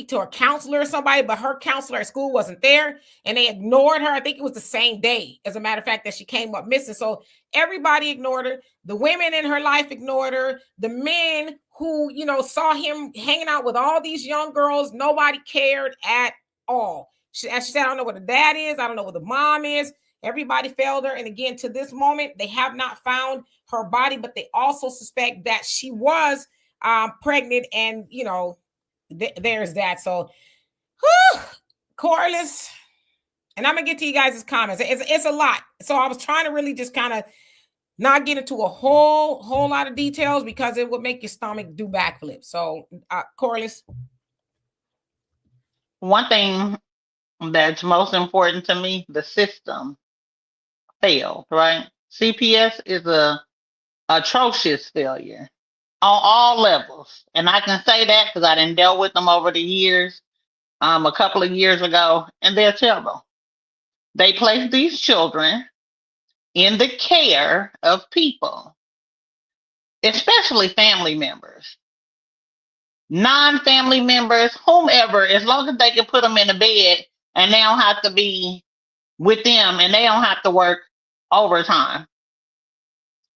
speak to her counselor or somebody, but her counselor at school wasn't there and they ignored her. I think it was the same day, as a matter of fact, that she came up missing. So everybody ignored her. The women in her life ignored her. The men who, saw him hanging out with all these young girls, nobody cared at all. As she said, I don't know what the dad is. I don't know what the mom is. Everybody failed her. And again, to this moment, they have not found her body, but they also suspect that she was pregnant. And, there's that. So, Corliss, and I'm going to get to you guys' comments. It's a lot. So I was trying to really just kind of not get into a whole lot of details because it would make your stomach do backflips. So, Corliss. One thing that's most important to me, the system failed, right? CPS is a atrocious failure on all levels. And I can say that because I didn't deal with them over the years, a couple of years ago, and they're terrible. They place these children in the care of people, especially family members, non-family members, whomever, as long as they can put them in a bed and they don't have to be with them and they don't have to work overtime.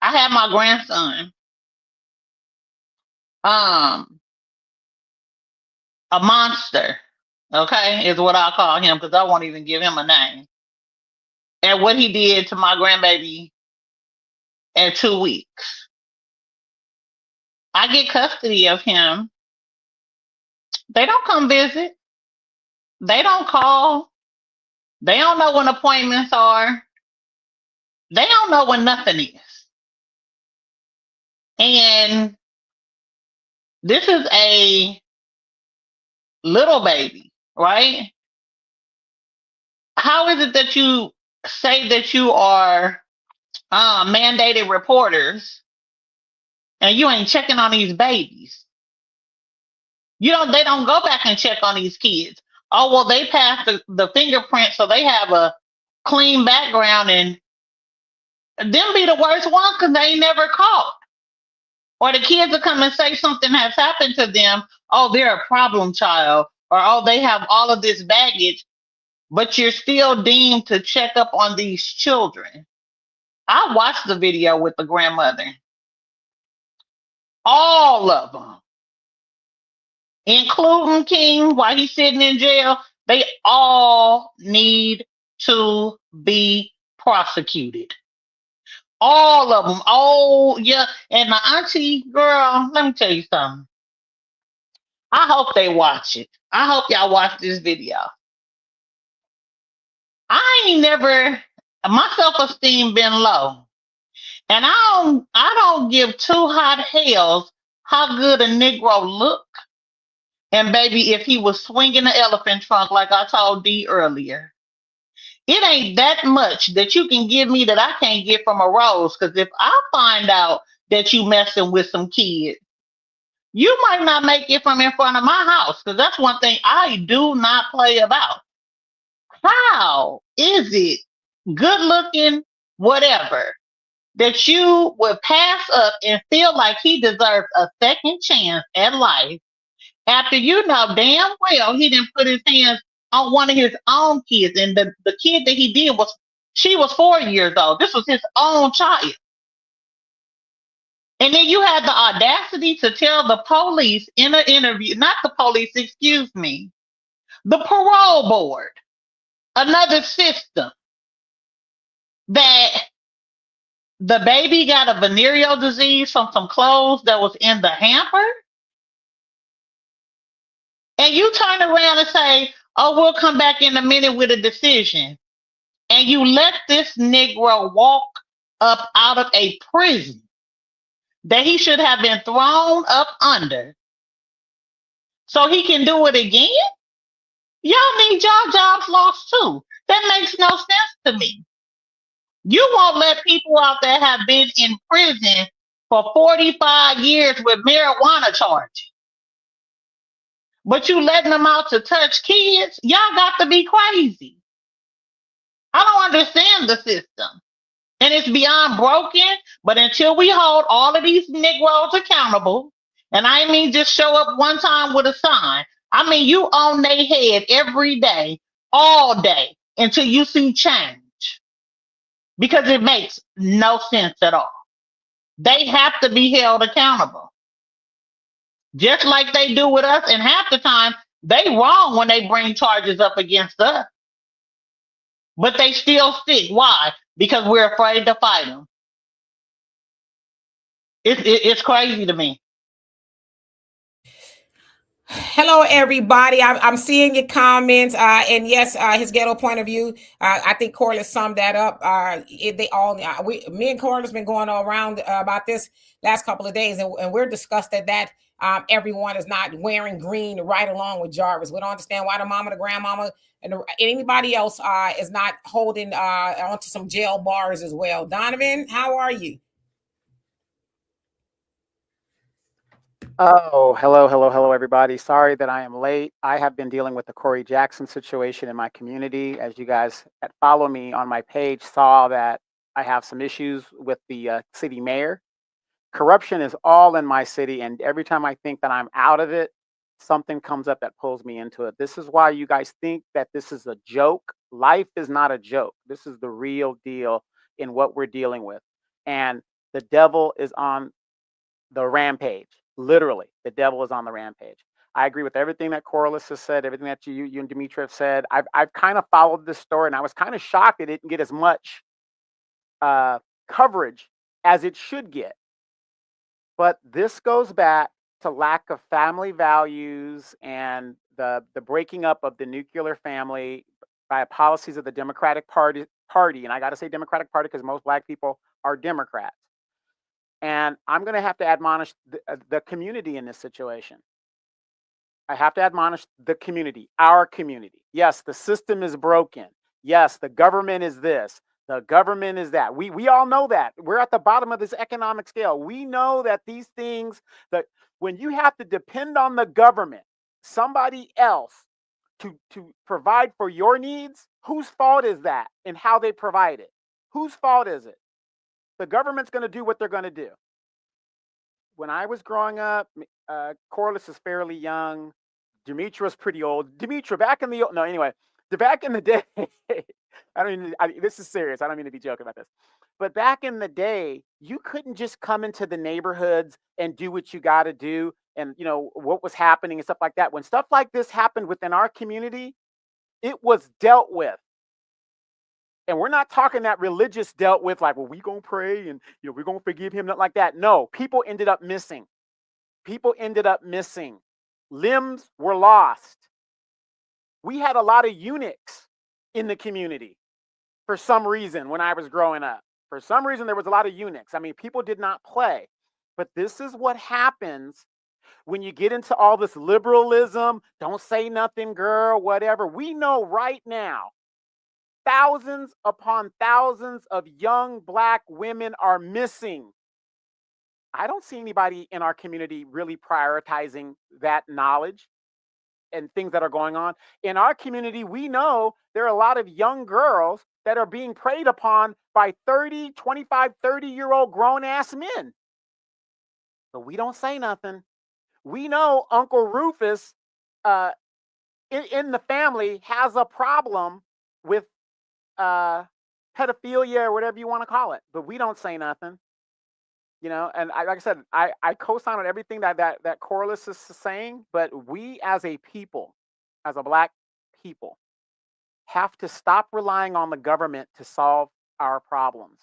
I have my grandson, a monster, okay, is what I call him because I won't even give him a name. And what he did to my grandbaby in 2 weeks. I get custody of him. They don't come visit. They don't call. They don't know when appointments are. They don't know when nothing is. And this is a little baby, right? How is it that you say that you are mandated reporters and you ain't checking on these babies? They don't go back and check on these kids. Oh, well, they passed the fingerprint, so they have a clean background, and them be the worst ones because they ain't never caught. Or the kids will come and say something has happened to them. Oh, they're a problem child. Or, oh, they have all of this baggage, but you're still deemed to check up on these children. I watched the video with the grandmother. All of them, including King, while he's sitting in jail, they all need to be prosecuted. All of them. Oh, yeah. And my auntie, girl, let me tell you something. I hope they watch it. I hope y'all watch this video. I ain't never, my self-esteem been low. And I don't give two hot hells how good a Negro look. And baby, if he was swinging the elephant trunk like I told D earlier, it ain't that much that you can give me that I can't get from a rose. Because if I find out that you messing with some kids, you might not make it from in front of my house. Because that's one thing I do not play about. How is it good looking, whatever, that you would pass up and feel like he deserves a second chance at life after you know damn well he didn't put his hands on one of his own kids, and the kid that he did she was 4 years old. This was his own child. And then you had the audacity to tell the police in an interview, not the police, excuse me, the parole board, another system, that the baby got a venereal disease from some clothes that was in the hamper. And you turn around and say, oh, we'll come back in a minute with a decision. And you let this Negro walk up out of a prison that he should have been thrown up under so he can do it again? Y'all need y'all jobs lost too. That makes no sense to me. You won't let people out there have been in prison for 45 years with marijuana charges. But you letting them out to touch kids? Y'all got to be crazy. I don't understand the system. And it's beyond broken, but until we hold all of these Negroes accountable, and I mean just show up one time with a sign. I mean, you on their head every day, all day, until you see change. Because it makes no sense at all. They have to be held accountable. Just like they do with us, and half the time they wrong when they bring charges up against us. But they still stick. Why? Because we're afraid to fight them. It's crazy to me. Hello, everybody. I'm seeing your comments, and yes, his ghetto point of view. I think Corliss summed that up. They all, me and Corliss been going all around about this last couple of days, and we're disgusted that everyone is not wearing green right along with Jarvis. We don't understand why the mama, the grandmama, and anybody else is not holding onto some jail bars as well. Donovan, how are you? Oh, hello, hello, hello, everybody. Sorry that I am late. I have been dealing with the Corey Jackson situation in my community. As you guys that follow me on my page saw that I have some issues with the city mayor. Corruption is all in my city, and every time I think that I'm out of it, something comes up that pulls me into it. This is why you guys think that this is a joke. Life is not a joke. This is the real deal in what we're dealing with. And the devil is on the rampage. Literally, the devil is on the rampage. I agree with everything that Corliss has said, everything that you and Dimitri have said. I've kind of followed this story, and I was kind of shocked it didn't get as much uh, coverage as it should get. But this goes back to lack of family values and the breaking up of the nuclear family by policies of the Democratic Party. And I got to say Democratic Party because most black people are Democrats. And I'm going to have to admonish the community in this situation. I have to admonish the community, our community. Yes, the system is broken. Yes, the government is this. The government is that. We all know that. We're at the bottom of this economic scale. We know that these things, that when you have to depend on the government, somebody else to provide for your needs, whose fault is that and how they provide it? Whose fault is it? The government's going to do what they're going to do. When I was growing up, Corliss is fairly young. Demetra was pretty old. Demetra, back in the no, anyway, back in the day, I don't even. This is serious. I don't mean to be joking about this, but back in the day, you couldn't just come into the neighborhoods and do what you got to do, and what was happening and stuff like that. When stuff like this happened within our community, it was dealt with. And we're not talking that religious dealt with, like, well, we gonna pray and we're gonna forgive him, not like that. No, people ended up missing. People ended up missing. Limbs were lost. We had a lot of eunuchs in the community for some reason when I was growing up. For some reason, there was a lot of eunuchs. I mean, people did not play. But this is what happens when you get into all this liberalism. Don't say nothing, girl, whatever. We know right now thousands upon thousands of young black women are missing. I don't see anybody in our community really prioritizing that knowledge and things that are going on. In our community, we know there are a lot of young girls that are being preyed upon by 30, 25, 30-year-old grown ass men. But we don't say nothing. We know Uncle Rufus in the family has a problem with pedophilia or whatever you want to call it, but we don't say nothing. And like I said, I co-sign on everything that Corliss is saying, but we as a people, as a black people, have to stop relying on the government to solve our problems.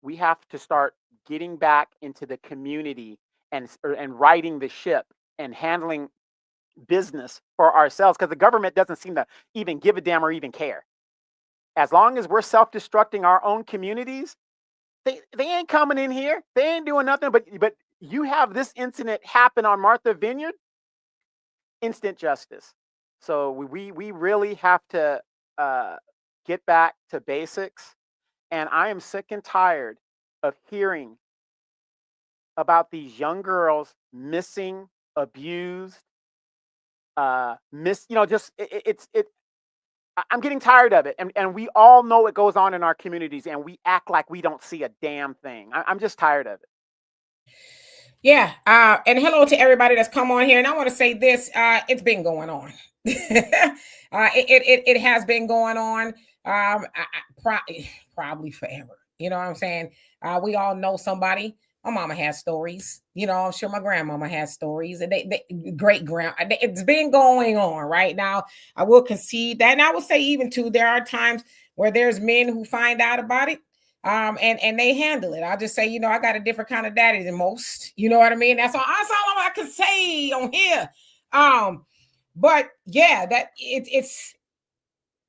We have to start getting back into the community and righting the ship and handling business for ourselves, because the government doesn't seem to even give a damn or even care. As long as we're self-destructing our own communities, they ain't coming in here. They ain't doing nothing. But you have this incident happen on Martha Vineyard, instant justice. So we really have to get back to basics. And I am sick and tired of hearing about these young girls missing, abused, just I'm getting tired of it. And we all know it goes on in our communities, and we act like we don't see a damn thing. I'm just tired of it. Yeah. And hello to everybody that's come on here. And I want to say this: it's been going on. It has been going on. Probably forever. You know what I'm saying? We all know somebody. My mama has stories. You know, I'm sure my grandmama has stories, and they great grand. It's been going on right now. I will concede that, and I will say even too, there are times where there's men who find out about it, and they handle it. I'll just say, you know, I got a different kind of daddy than most. You know what I mean? That's all I can say on here. But yeah, that it's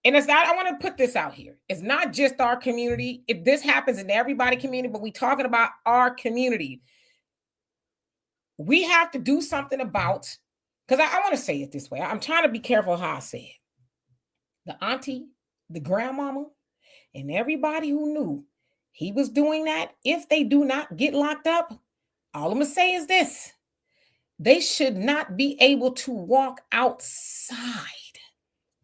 and it's not. I want to put this out here. It's not just our community. If this happens in everybody community, but we talking about our community, we have to do something about. Because I want to say it this way. I'm trying to be careful how I say it. The auntie, the grandmama, and everybody who knew he was doing that, if they do not get locked up, all I'm going to say is this: they should not be able to walk outside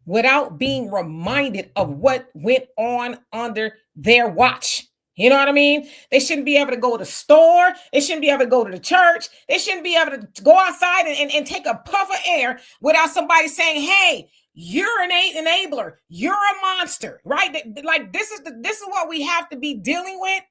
without being reminded of what went on under their watch. You know what I mean? They shouldn't be able to go to the store. They shouldn't be able to go to the church. They shouldn't be able to go outside and take a puff of air without somebody saying, hey, you're an enabler. You're a monster, right? Like this is what we have to be dealing with.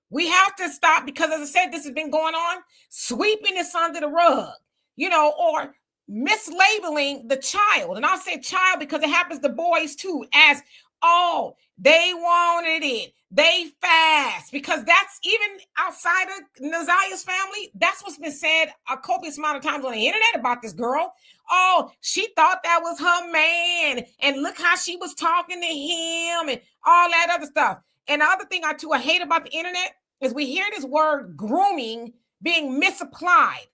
We have to stop because, as I said, this has been going on, sweeping this under the rug, you know, or mislabeling the child. And I'll say child because it happens to boys too, as, oh, they wanted it. They fast, because that's even outside of Naziah's family. That's what's been said a copious amount of times on the internet about this girl. Oh, she thought that was her man, and look how she was talking to him and all that other stuff. And the other thing I hate about the internet is we hear this word grooming being misapplied.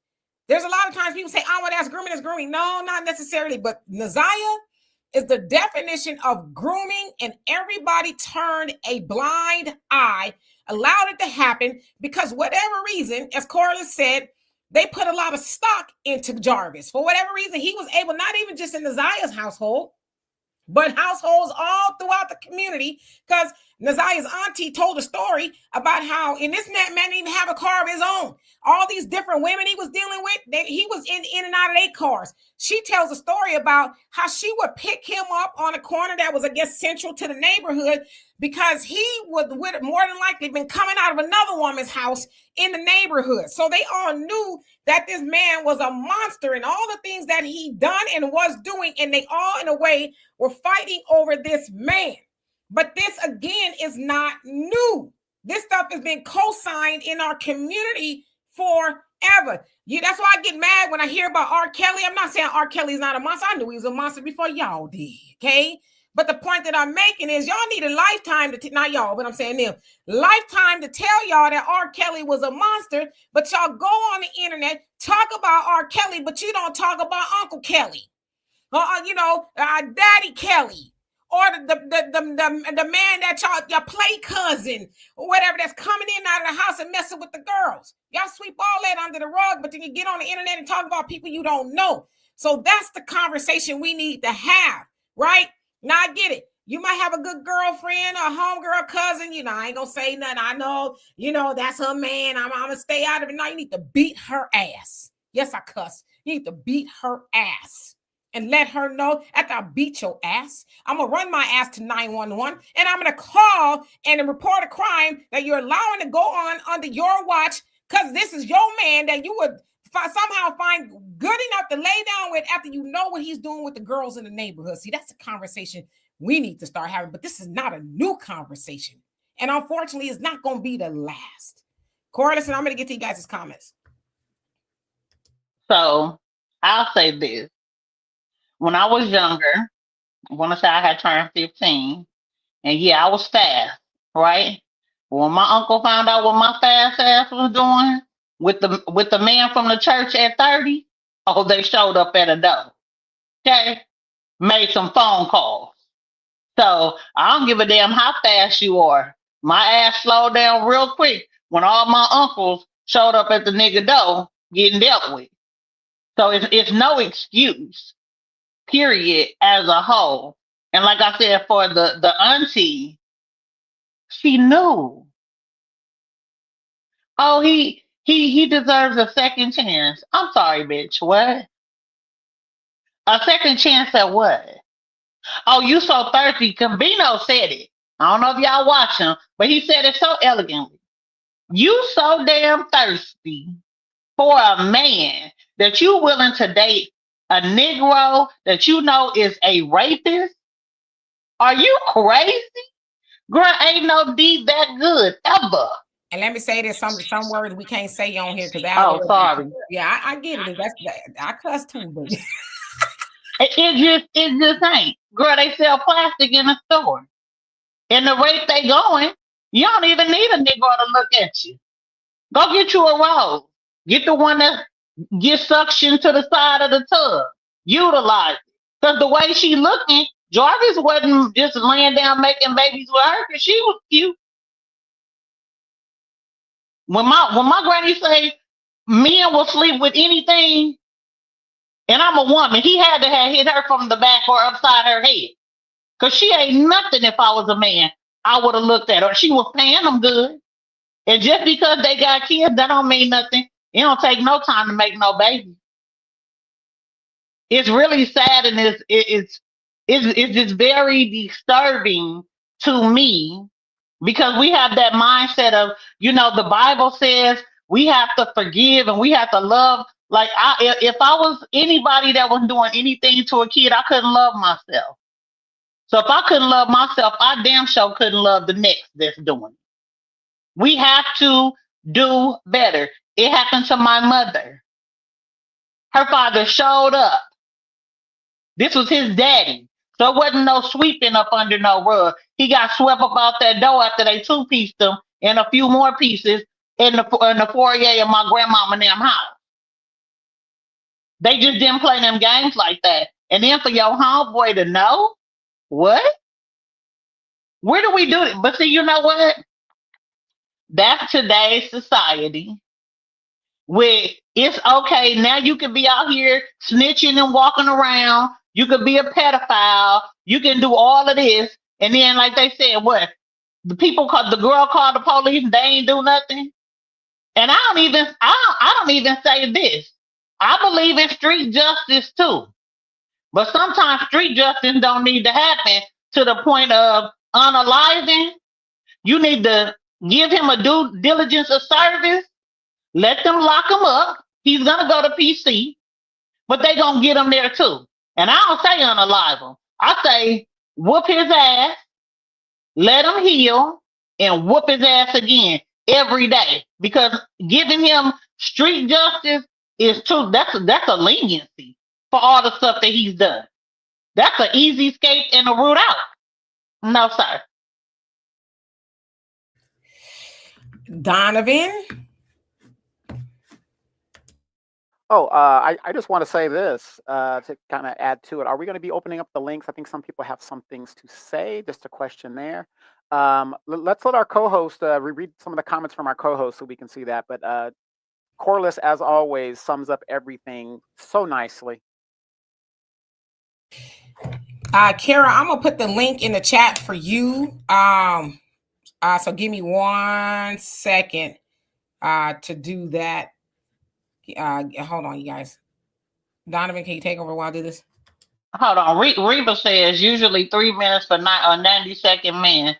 There's a lot of times people say, oh, well, that's grooming, that's grooming. No, not necessarily. But Naziah is the definition of grooming, and everybody turned a blind eye, allowed it to happen because whatever reason, as Corliss said, they put a lot of stock into Jarvis. For whatever reason, he was able, not even just in Naziah's household, but households all throughout the community, because Naziah's auntie told a story about how, and this man didn't even have a car of his own. All these different women he was dealing with, he was in and out of their cars. She tells a story about how she would pick him up on a corner that was, I guess, central to the neighborhood, because he would more than likely been coming out of another woman's house in the neighborhood. So they all knew that this man was a monster and all the things that he done and was doing, and they all, in a way, were fighting over this man. But this, again, is not new. This stuff has been co-signed in our community forever. That's why I get mad when I hear about R. Kelly. I'm not saying R. Kelly's not a monster. I knew he was a monster before y'all did, okay? But the point that I'm making is y'all need a lifetime to, not y'all, but I'm saying them, lifetime to tell y'all that R. Kelly was a monster, but y'all go on the internet, talk about R. Kelly, but you don't talk about Uncle Kelly, Daddy Kelly, or the man that y'all play cousin or whatever, that's coming in out of the house and messing with the girls. Y'all sweep all that under the rug, but then you get on the internet and talk about people you don't know. So that's the conversation we need to have, right? Now I get it. You might have a good girlfriend or homegirl cousin. I ain't gonna say nothing. I know, that's her man. I'm gonna stay out of it. No, you need to beat her ass. Yes, I cuss. You need to beat her ass and let her know, after I beat your ass, I'm going to run my ass to 911, and I'm going to call and report a crime that you're allowing to go on under your watch, because this is your man that you would somehow find good enough to lay down with after you know what he's doing with the girls in the neighborhood. See, that's a conversation we need to start having, but this is not a new conversation. And unfortunately, it's not going to be the last. Corliss, and I'm going to get to you guys' comments. So I'll say this. When I was younger, I want to say I had turned 15, and yeah, I was fast, right? When my uncle found out what my fast ass was doing with the man from the church at 30, oh, they showed up at a door. Okay? Made some phone calls. So I don't give a damn how fast you are. My ass slowed down real quick when all my uncles showed up at the nigga door getting dealt with. So it's no excuse, period, as a whole. And like I said, for the auntie, she knew. Oh, He deserves a second chance. I'm sorry, bitch. What? A second chance at what? Oh, you so thirsty. Cambino said it. I don't know if y'all watch him, but he said it so elegantly. You so damn thirsty for a man that you willing to date a Negro that you know is a rapist? Are you crazy? Girl, ain't no D that good ever. And let me say this: some words we can't say on here because the Oh, algorithm. sorry. Yeah, I get it. That's I cuss too, but It just ain't. Girl, they sell plastic in the store. And the rate they going, you don't even need a Negro to look at you. Go get you a rose. Get the one that gets suction to the side of the tub. Utilize it. Because the way she looking, Jarvis wasn't just laying down making babies with her because she was cute. When my granny say men will sleep with anything, and I'm a woman, he had to have hit her from the back or upside her head. Cause she ain't nothing if I was a man. I would have looked at her. She was paying them good. And just because they got kids, that don't mean nothing. It don't take no time to make no baby. It's really sad and it's just very disturbing to me because we have that mindset of, the Bible says we have to forgive and we have to love. Like if I was anybody that was doing anything to a kid, I couldn't love myself. So if I couldn't love myself, I damn sure couldn't love the next that's doing it. We have to do better. It happened to my mother. Her father showed up. This was his daddy. So it wasn't no sweeping up under no rug. He got swept up out that door after they two-pieced him and a few more pieces in the foyer of my grandmama and them house. They just didn't play them games like that. And then for your homeboy to know, what? Where do we do it? But see, you know what? That's today's society where it's okay. Now you can be out here snitching and walking around. You could be a pedophile. You can do all of this. And then, like they said, what? The girl called the police. They ain't do nothing. And I don't even say this. I believe in street justice too. But sometimes street justice don't need to happen to the point of unaliving. You need to give him a due diligence of service. Let them lock him up. He's gonna go to PC, but they gonna get him there too. And I don't say unalive him. I say whoop his ass, let him heal, and whoop his ass again every day. Because giving him street justice is too. That's a leniency for all the stuff that he's done. That's an easy escape and a route out. No, sir. Donovan. Oh, I just want to say this to kind of add to it. Are we going to be opening up the links? I think some people have some things to say. Just a question there. Let's let our co-host reread some of the comments from our co-host so we can see that. But Corliss, as always, sums up everything so nicely. Kara, I'm gonna put the link in the chat for you. So give me 1 second to do that. Hold on, you guys. Donovan, can you take over while I do this? Hold on. Reba says usually 3 minutes for a 90-second man.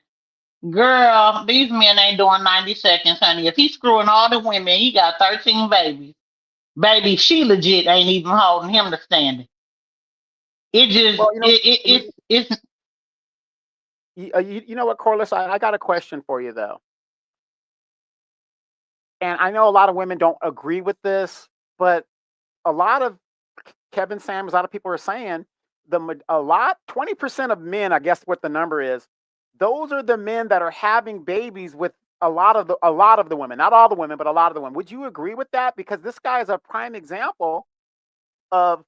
Girl, these men ain't doing 90 seconds, honey. If he's screwing all the women, he got 13 babies. Baby, she legit ain't even holding him to standing. It just, Well, it's. You know what, Corliss? I got a question for you though, and I know a lot of women don't agree with this, but a lot of Kevin Samuels, a lot of people are saying 20% of men, I guess what the number is, those are the men that are having babies with a lot of the women, not all the women, but a lot of the women. Would you agree with that? Because this guy is a prime example of,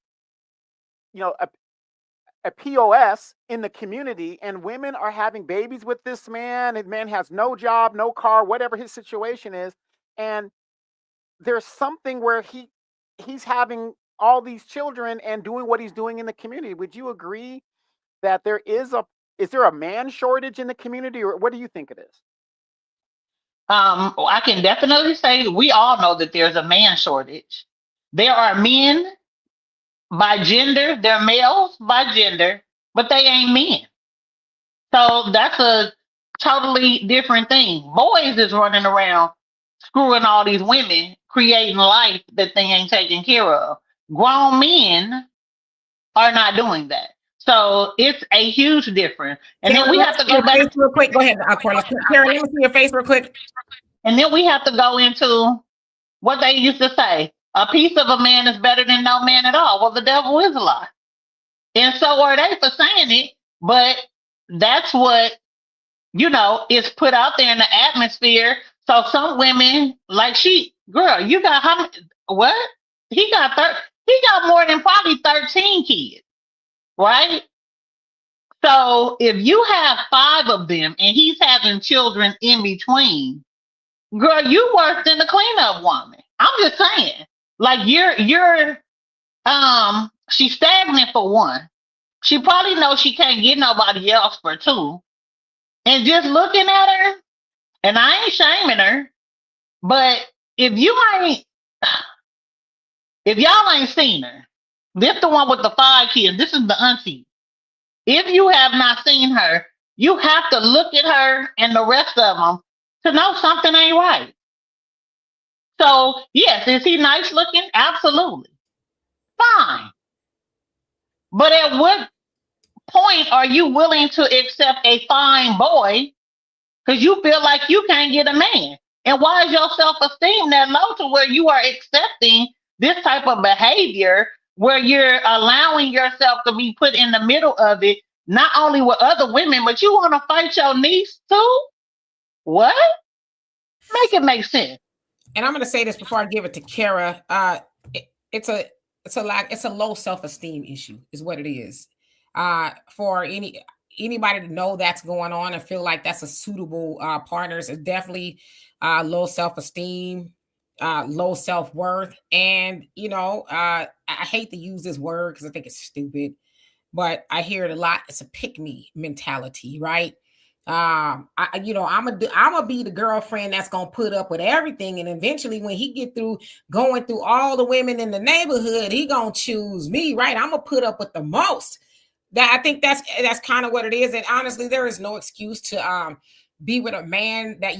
a POS in the community, and women are having babies with this man. And man has no job, no car, whatever his situation is, and there's something where he's having all these children and doing what he's doing in the community. Would you agree that is there a man shortage in the community, or what do you think it is? I can definitely say we all know that there's a man shortage. There are men by gender, they're males by gender, but they ain't men. So that's a totally different thing. Boys is running around screwing all these women, creating life that they ain't taking care of. Grown men are not doing that. So it's a huge difference. And Karen, then we let me have to see your go back, face real quick. Go ahead, Corliss. Karen, let me see your face real quick. and then we have to go into what they used to say. A piece of a man is better than no man at all. Well, the devil is a lie. And so are they for saying it, but that's what, is put out there in the atmosphere. So some women, like girl, you got how many, what? He got more than probably 13 kids, right? So if you have five of them and he's having children in between, girl, you worse than the cleanup woman. I'm just saying. Like she's stagnant for one. She probably knows she can't get nobody else for two. And just looking at her, and I ain't shaming her, but if you ain't if y'all ain't seen her, this the one with the five kids. This is the auntie. If you have not seen her, you have to look at her and the rest of them to know something ain't right. So, yes, is he nice looking? Absolutely. Fine. But at what point are you willing to accept a fine boy because you feel like you can't get a man? And why is your self esteem that low to where you are accepting this type of behavior where you're allowing yourself to be put in the middle of it, not only with other women, but you want to fight your niece too? What? Make it make sense. And I'm going to say this before I give it to Kara. It's a it's a low self-esteem issue, is what it is. For anybody to know that's going on and feel like that's a suitable partner is definitely low self-esteem, low self-worth, and I hate to use this word because I think it's stupid, but I hear it a lot. It's a pick me mentality, right? I'm gonna be the girlfriend that's gonna put up with everything, and eventually, when he get through going through all the women in the neighborhood, he gonna choose me, right? I'm gonna put up with the most. That I think that's kind of what it is, and honestly, there is no excuse to be with a man that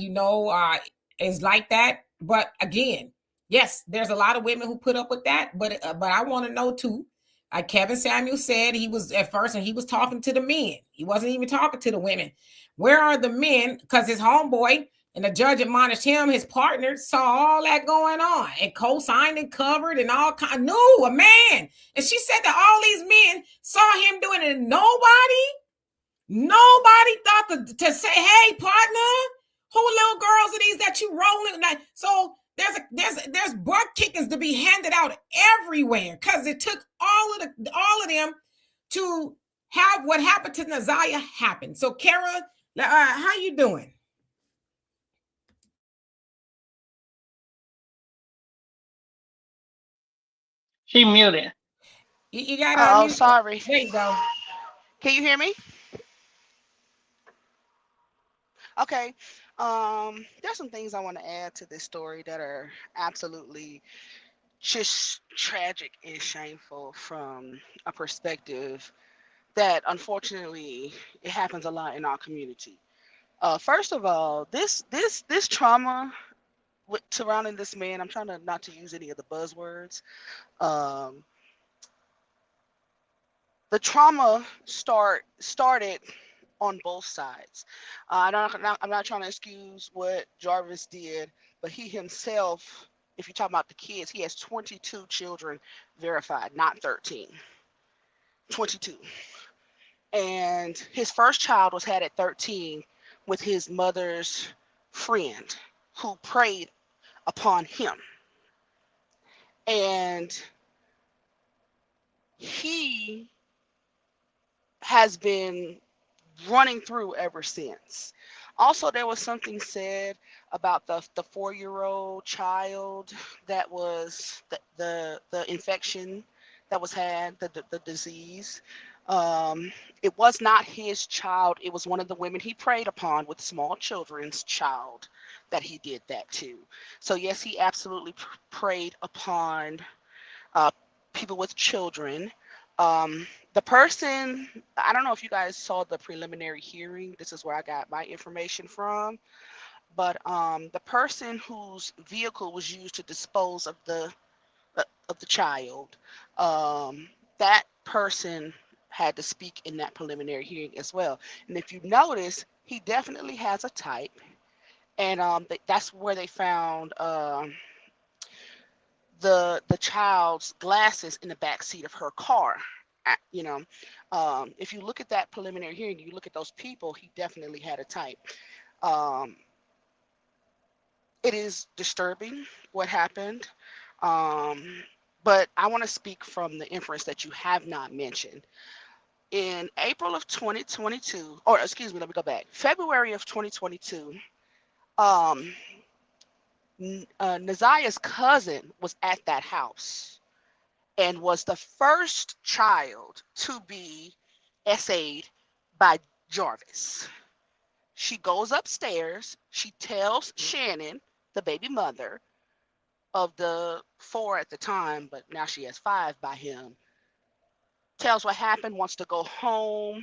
is like that. But again, yes, there's a lot of women who put up with that, but I want to know too. Like Kevin Samuel said, he was at first, and he was talking to the men. He wasn't even talking to the women. Where are the men? Because his homeboy and the judge admonished him, his partner saw all that going on and co-signed and covered and all kind. No, a man. And she said that all these men saw him doing it. And nobody thought to say, "Hey, partner, who little girls are these that you rolling?" So there's butt kickings to be handed out everywhere because it took all of them to have what happened to Naziah happen. So, Kara, how you doing? She muted. You got to Oh, unmute. sorry. There you go. Can you hear me? Okay. There's some things I want to add to this story that are absolutely just tragic and shameful from a perspective that unfortunately it happens a lot in our community. First of all, this trauma surrounding this man. I'm trying to not to use any of the buzzwords. Um, the trauma started on both sides. I'm not trying to excuse what Jarvis did, but he himself, if you talk about the kids, he has 22 children verified, not 13. 22. And his first child was had at 13 with his mother's friend who preyed upon him. And he has been running through ever since. Also, there was something said about the 4-year-old child that was the infection that was had the disease. It was not his child. It was one of the women he preyed upon with small children's child that he did that to. So yes, he absolutely preyed upon uh, people with children. The person, I don't know if you guys saw the preliminary hearing. This is where I got my information from. But the person whose vehicle was used to dispose of the child, um, that person had to speak in that preliminary hearing as well. And if you notice, he definitely has a type, and that's where they found the child's glasses in the back seat of her car. You know, if you look at that preliminary hearing, you look at those people, he definitely had a type. Um, it is disturbing what happened. Um, but I want to speak from the inference that you have not mentioned. In April of 2022, or excuse me, let me go back. February of 2022, um, Nazia's cousin was at that house and was the first child to be essayed by Jarvis. She goes upstairs. She tells Shannon, the baby mother of the 4 at the time, but now she has 5 by him, tells what happened, wants to go home.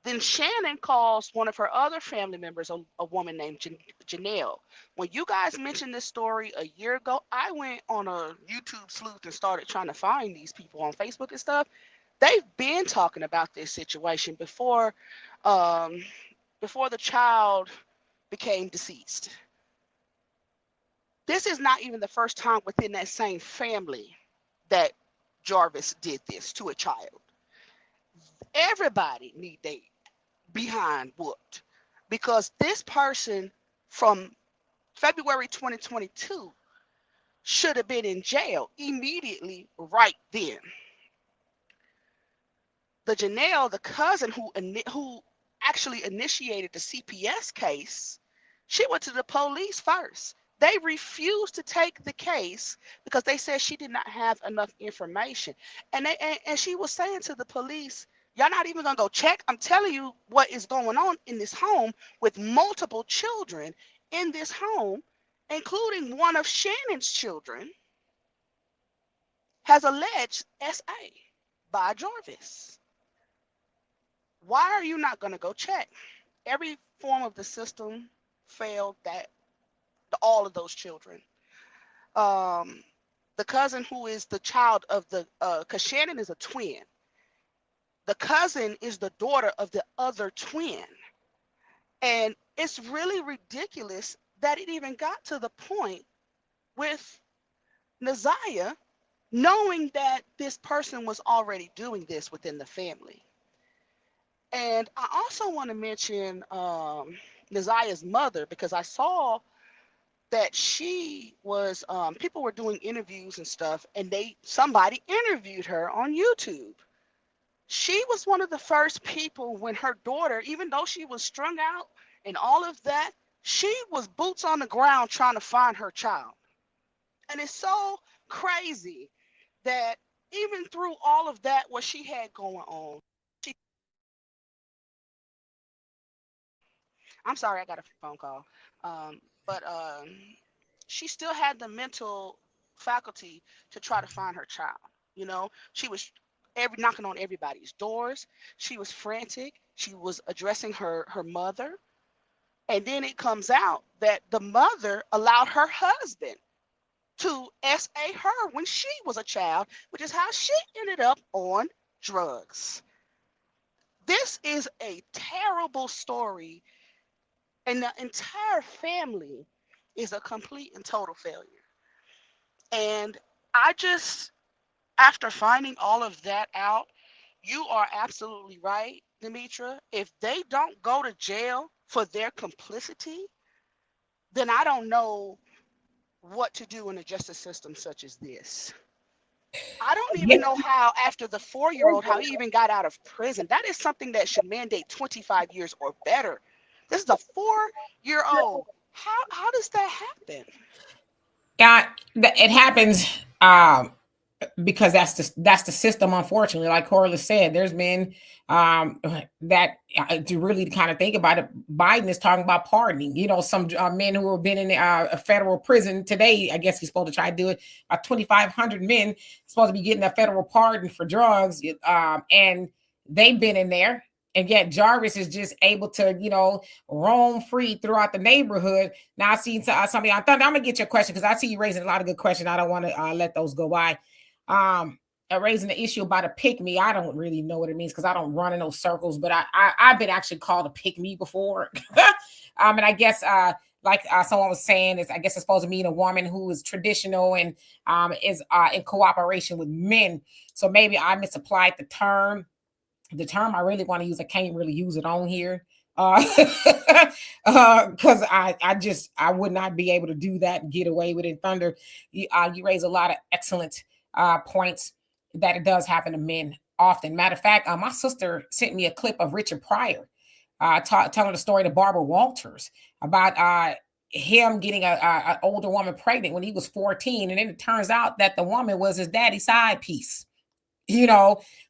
Then Shannon calls one of her other family members, a woman named Janelle. When you guys mentioned this story a year ago, I went on a YouTube sleuth and started trying to find these people on Facebook and stuff. They've been talking about this situation um, before the child became deceased. This is not even the first time within that same family that Jarvis did this to a child. Everybody need their behind whooped because this person from February 2022 should have been in jail immediately right then. The Janelle, the cousin who actually initiated the CPS case, she went to the police first. They refused to take the case because they said she did not have enough information. And she was saying to the police, y'all not even gonna go check. I'm telling you what is going on in this home with multiple children in this home, including one of Shannon's children, has alleged SA by Jarvis. Why are you not gonna go check? Every form of the system failed all of those children. Um, the cousin who is the child of the because Shannon is a twin. The cousin is the daughter of the other twin. And it's really ridiculous that it even got to the point with Naziah knowing that this person was already doing this within the family. And I also want to mention Naziah's mother because I saw that she was people were doing interviews and stuff, and somebody interviewed her on YouTube. She was one of the first people when her daughter, even though she was strung out and all of that, she was boots on the ground trying to find her child. And it's so crazy that even through all of that, what she had going on, I'm sorry, I got a phone call. But she still had the mental faculty to try to find her child. You know, she was knocking on everybody's doors. She was frantic. She was addressing her mother. And then it comes out that the mother allowed her husband to SA her when she was a child, which is how she ended up on drugs. This is a terrible story, and the entire family is a complete and total failure. And I just, after finding all of that out, you are absolutely right, Demetra. If they don't go to jail for their complicity, then I don't know what to do in a justice system such as this. I don't even know how, after the 4-year-old, how he even got out of prison. That is something that should mandate 25 years or better. This is a 4-year-old. How does that happen? Yeah, it happens. because that's the system, unfortunately. Like Corliss said, there's men that to really kind of think about it, Biden is talking about pardoning, some men who have been in a federal prison today. I guess he's supposed to try to do it. About 2,500 men supposed to be getting a federal pardon for drugs, and they've been in there. And yet Jarvis is just able to, roam free throughout the neighborhood. Now I see somebody on Thunder. I'm gonna get your question because I see you raising a lot of good questions. I don't want to let those go by. Raising the issue about a pick me. I don't really know what it means because I don't run in those circles, but I've been actually called a pick me before. And I guess like someone was saying, is I guess it's supposed to mean a woman who is traditional and is in cooperation with men. So maybe I misapplied the term. The term I really want to use, I can't really use it on here. Because I would not be able to do that and get away with it. Thunder, you raise a lot of excellent points that it does happen to men often. Matter of fact, my sister sent me a clip of Richard Pryor telling the story to Barbara Walters about him getting an older woman pregnant when he was 14, and then it turns out that the woman was his daddy's side piece.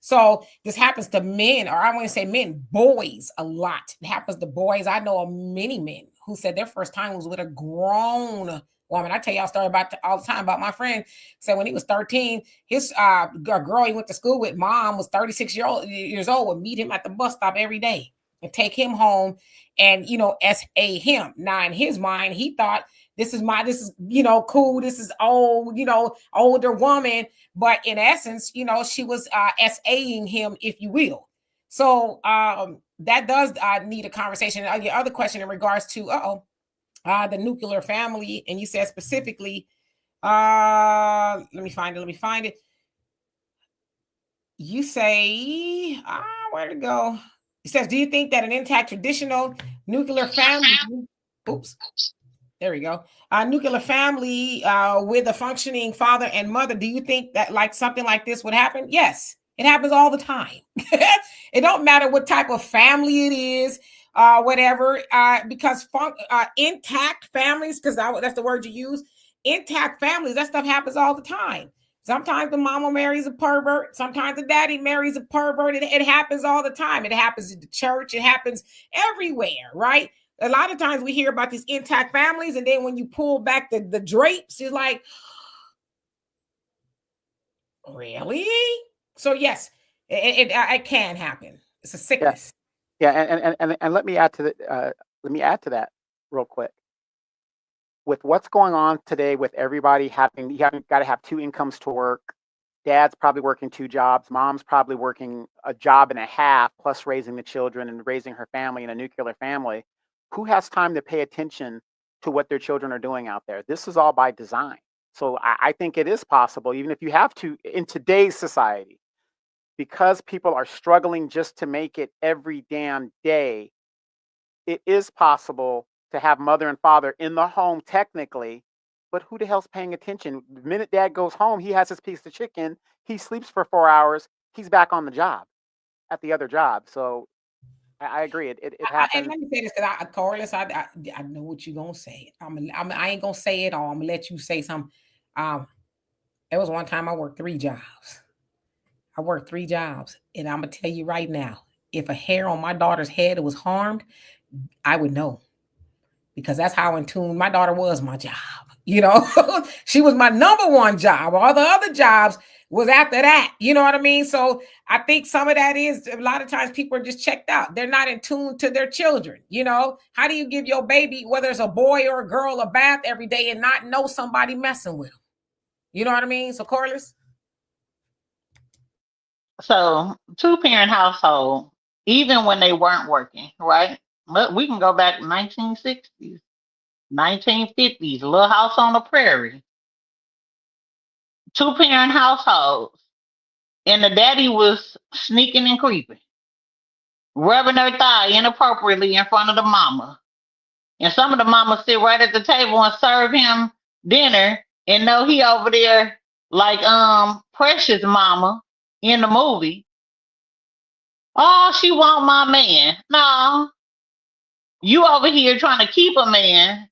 So this happens to men, or I want to say men, boys a lot. It happens to boys. I know of many men who said their first time was with a grown woman. I tell y'all a story about all the time about my friend. Said when he was 13, his girl he went to school with, mom was 36 years old, would meet him at the bus stop every day and take him home and SA him. Now in his mind, he thought this is cool. This is old, older woman. But in essence, she was SAing him, if you will. So that does need a conversation. Your other question in regards to the nuclear family, and you said specifically, let me find it. You say, where'd it go? It says, do you think that an intact traditional nuclear family, oops, there we go. Nuclear family with a functioning father and mother. Do you think that like something like this would happen? Yes, it happens all the time. It don't matter what type of family it is, whatever, because intact families, because that's the word you use, intact families, that stuff happens all the time. Sometimes the mama marries a pervert. Sometimes the daddy marries a pervert. It happens all the time. It happens in the church. It happens everywhere, right? A lot of times we hear about these intact families, and then when you pull back the drapes, it's like, really? So yes, it can happen. It's a sickness. Yeah, and let me add to that real quick. With what's going on today, with everybody you haven't got to have two incomes to work. Dad's probably working two jobs. Mom's probably working a job and a half, plus raising the children and raising her family in a nuclear family. Who has time to pay attention to what their children are doing out there? This is all by design. So I think it is possible, even if you have to, in today's society, because people are struggling just to make it every damn day, it is possible to have mother and father in the home technically, but who the hell's paying attention? The minute dad goes home, he has his piece of chicken, he sleeps for 4 hours, he's back on the job, at the other job. So I agree. It happens. And let me say this, because Corliss, I know what you're gonna say. I ain't gonna say it all. I'm gonna let you say something. There was one time I worked 3 jobs. And I'm gonna tell you right now, if a hair on my daughter's head was harmed, I would know, because that's how in tune my daughter was my job. She was my number one job. All the other jobs was after that. You know what I mean? So I think some of that is, a lot of times people are just checked out. They're not in tune to their children. How do you give your baby, whether it's a boy or a girl, a bath every day and not know somebody messing with them? You know what I mean? So Corliss? So 2-parent household, even when they weren't working, right? But we can go back to 1960s, 1950s, Little House on the Prairie. 2-parent households, and the daddy was sneaking and creeping, rubbing her thigh inappropriately in front of the mama. And some of the mamas sit right at the table and serve him dinner and know he over there like Precious mama in the movie. Oh, she want my man. No. You over here trying to keep a man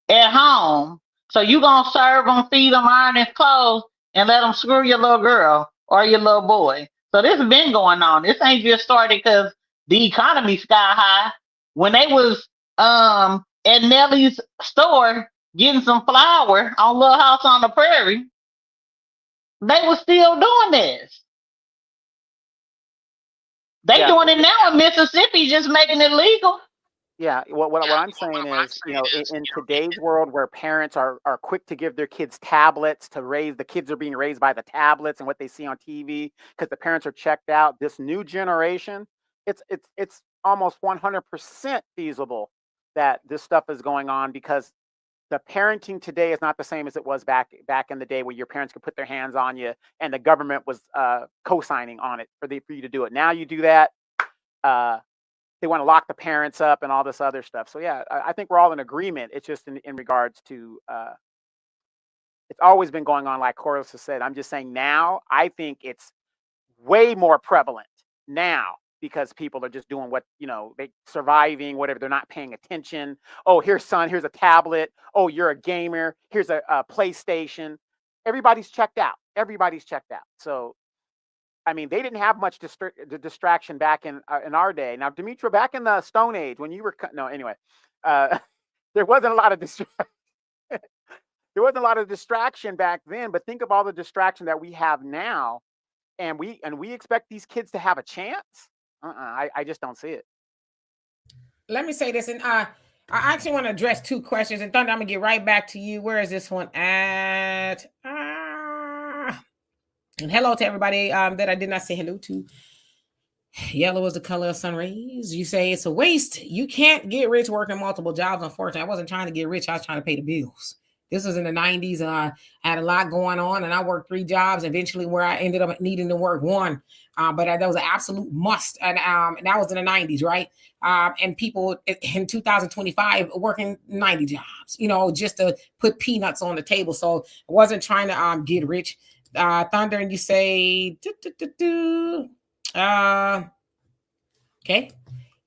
at home. So you gonna serve him, feed him, iron his clothes, and let them screw your little girl or your little boy. So this has been going on. This ain't just started because the economy sky high. When they was at Nellie's store getting some flour on Little House on the Prairie, they was still doing this. They Yeah, doing it now in Mississippi, just making it legal. yeah. What I'm saying is, in today's world where parents are quick to give their kids tablets to raise, the kids are being raised by the tablets and what they see on TV because the parents are checked out. This new generation, it's almost 100% feasible that this stuff is going on because the parenting today is not the same as it was back in the day where your parents could put their hands on you and the government was co-signing on it for you to do it. Now you do that. They want to lock the parents up and all this other stuff. So yeah, I think we're all in agreement. It's just in regards to it's always been going on, like Corliss has said. I'm just saying now I think it's way more prevalent now because people are just doing what they surviving, whatever. They're not paying attention. Oh, here's son, here's a tablet. Oh, you're a gamer. Here's a PlayStation. Everybody's checked out. Everybody's checked out. So I mean, they didn't have much distraction back in our day. Now, Demetra, back in the Stone Age, when you were anyway, there wasn't a lot of there wasn't a lot of distraction back then. But think of all the distraction that we have now, and we expect these kids to have a chance. I just don't see it. Let me say this, and I actually want to address two questions. And Thunder, I'm gonna get right back to you. Where is this one at? And hello to everybody that I did not say hello to. Yellow is the color of sun rays. You say it's a waste. You can't get rich working multiple jobs. Unfortunately, I wasn't trying to get rich. I was trying to pay the bills. This was in the 90s. I had a lot going on, and I worked 3 jobs. Eventually, where I ended up needing to work 1, but that was an absolute must. And that was in the 90s, right? And people in 2025 working 90 jobs, just to put peanuts on the table. So I wasn't trying to get rich. Thunder, and you say, okay.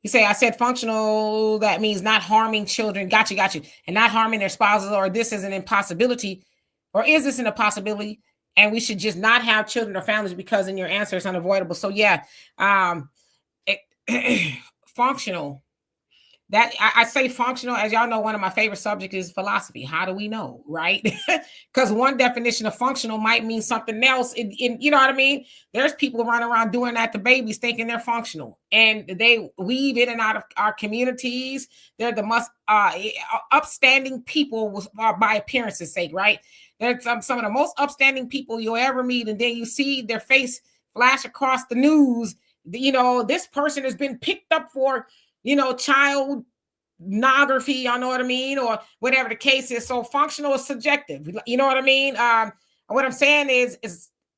You say, I said functional, that means not harming children. Got you. And not harming their spouses, or this is an impossibility, or is this an impossibility? And we should just not have children or families because in your answer it's unavoidable. So yeah, functional. That I say functional, as y'all know, one of my favorite subjects is philosophy. How do we know, right? Because one definition of functional might mean something else. You know what I mean? There's people running around doing that to babies, thinking they're functional, and they weave in and out of our communities. They're the most upstanding people by appearance's sake, right? They're some of the most upstanding people you'll ever meet, and then you see their face flash across the news. This person has been picked up for child pornography, you know what I mean, or whatever the case is. So functional is subjective, you know what I mean. What I'm saying is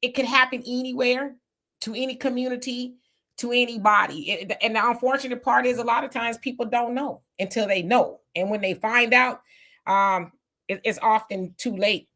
it could happen anywhere, to any community, to anybody. And the unfortunate part is a lot of times people don't know until they know, and when they find out, it's often too late.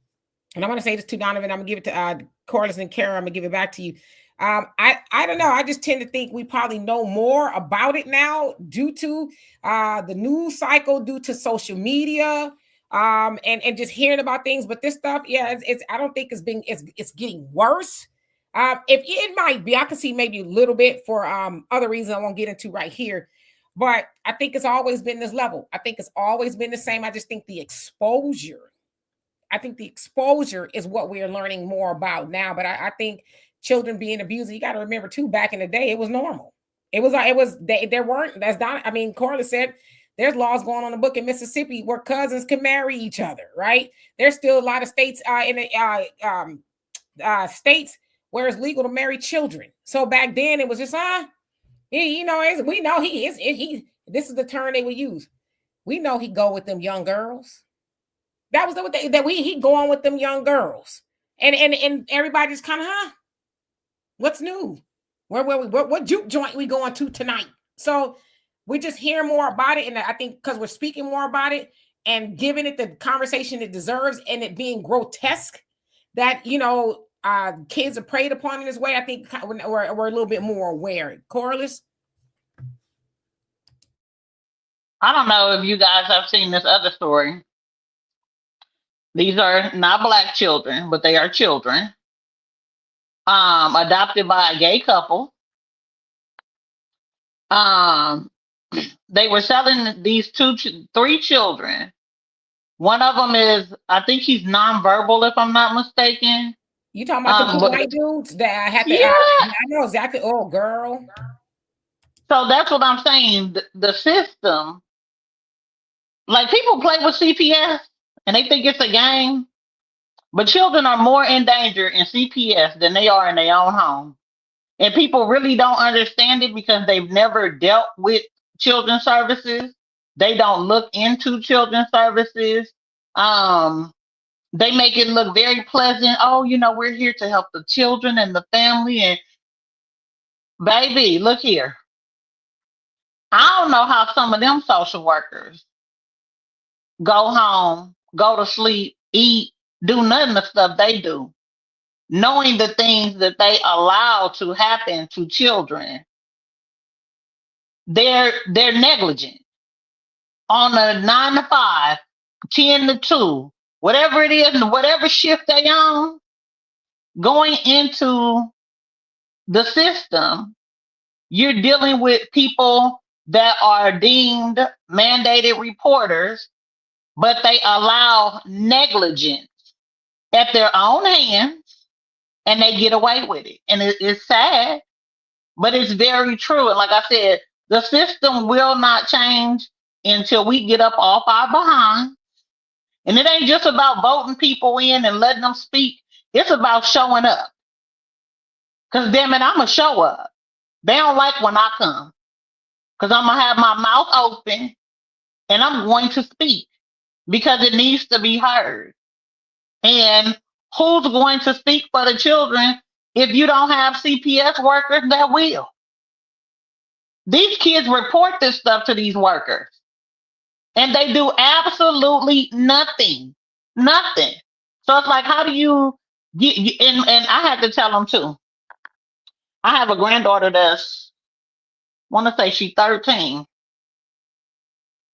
And I want to say this to Donovan. I'm gonna give it to Corliss and Kara. I'm gonna give it back to you. I don't know. I just tend to think we probably know more about it now due to the news cycle, due to social media, and just hearing about things. But this stuff, yeah, it's I don't think it's getting worse. If it might be, I can see maybe a little bit for other reasons I won't get into right here. But I think it's always been this level. I think it's always been the same. I just think the exposure is what we are learning more about now. But I think children being abused, you got to remember too, back in the day, it was normal. There weren't, that's not, I mean, Corliss said, there's laws going on in the book in Mississippi where cousins can marry each other, right? There's still a lot of states in the states where it's legal to marry children. So back then it was just, we know this is the term they would use. We know he go with them young girls. That was he go on with them young girls, and everybody's kind of, what's new? What juke joint we going to tonight? So we just hear more about it, and I think because we're speaking more about it and giving it the conversation it deserves, and it being grotesque, that kids are preyed upon in this way. I think we're a little bit more aware. Corliss? I don't know if you guys have seen this other story. These are not Black children, but they are children. adopted by a gay couple. Um, they were selling these three children. One of them is, I think he's nonverbal, if I'm not mistaken. You talking about the two But white dudes that I had to? yeah, I know exactly. Oh, girl. so that's what I'm saying. The system, like people play with CPS and they think it's a game, but children are more in danger in CPS than they are in their own home. And people really don't understand it because they've never dealt with children's services. They don't look into children's services. Um, they make it look very pleasant. Oh, we're here to help the children and the family. And baby, look here. I don't know how some of them social workers go home, go to sleep, eat, do none of the stuff they do, knowing the things that they allow to happen to children. They're negligent on a 9 to 5, 10 to 2, whatever it is, and whatever shift they on, going into the system, you're dealing with people that are deemed mandated reporters, but they allow negligence at their own hands and they get away with it. And it's sad, but it's very true. And like I said, the system will not change until we get up off our behind. And it ain't just about voting people in and letting them speak. It's about showing up. Cause damn it, I'ma show up. They don't like when I come. Cause I'm gonna have my mouth open and I'm going to speak because it needs to be heard. And who's going to speak for the children if you don't have CPS workers that will? These kids report this stuff to these workers and they do absolutely nothing. Nothing. So it's like, how do you and I had to tell them too. I have a granddaughter that's, want to say she's 13.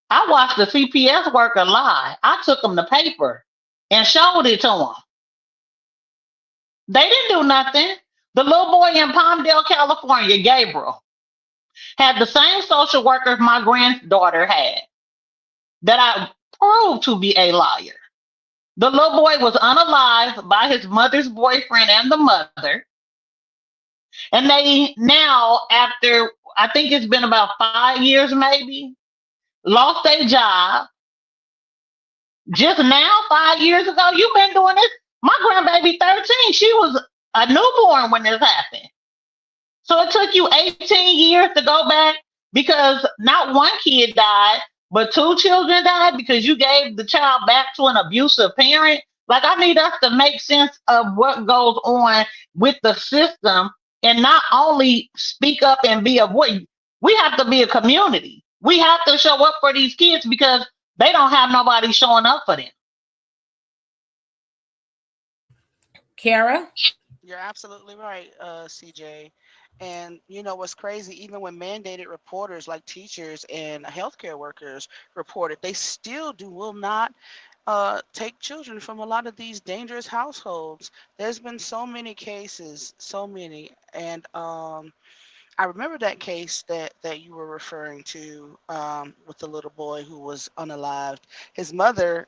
I watched the CPS worker lie. I took them the paper and showed it to them. They didn't do nothing. The little boy in Palmdale, California, Gabriel, had the same social worker my granddaughter had that I proved to be a liar. The little boy was unalived by his mother's boyfriend and the mother. And they now, after I think it's been about 5 years maybe, lost their job. Just now, 5 years ago, you've been doing this. My grandbaby 13, she was a newborn when this happened. So it took you 18 years to go back because not one kid died, but two children died because you gave the child back to an abusive parent. Like, I need us to make sense of what goes on with the system and not only speak up and be a voice. We have to be a community. We have to show up for these kids because they don't have nobody showing up for them. Kara? You're absolutely right, CJ. And you know what's crazy? Even when mandated reporters like teachers and healthcare workers report it, they still will not take children from a lot of these dangerous households. There's been so many cases, so many, and I remember that case that you were referring to with the little boy who was unalived. His mother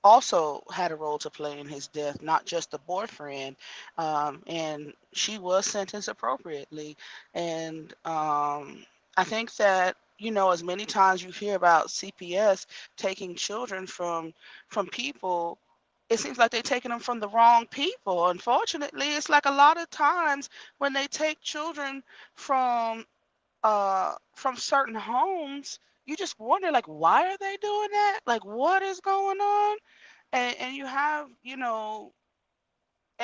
also had a role to play in his death, not just the boyfriend. And she was sentenced appropriately. And I think that as many times you hear about CPS taking children from people, it seems like they're taking them from the wrong people. Unfortunately, it's like a lot of times when they take children from certain homes, you just wonder like why are they doing that? Like what is going on? And you have,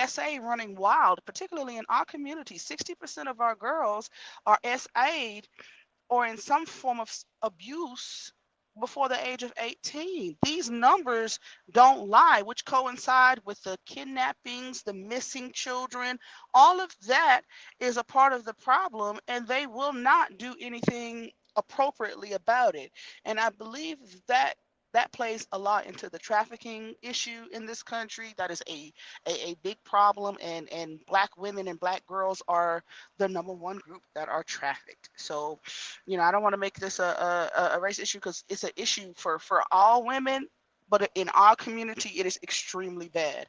SA running wild, particularly in our community. 60% of our girls are SA'd or in some form of abuse before the age of 18. These numbers don't lie, which coincide with the kidnappings, the missing children. All of that is a part of the problem, and they will not do anything appropriately about it. And I believe that that plays a lot into the trafficking issue in this country. That is a big problem, and black women and black girls are the number one group that are trafficked. So, I don't want to make this a race issue, because it's an issue for all women, but in our community it is extremely bad.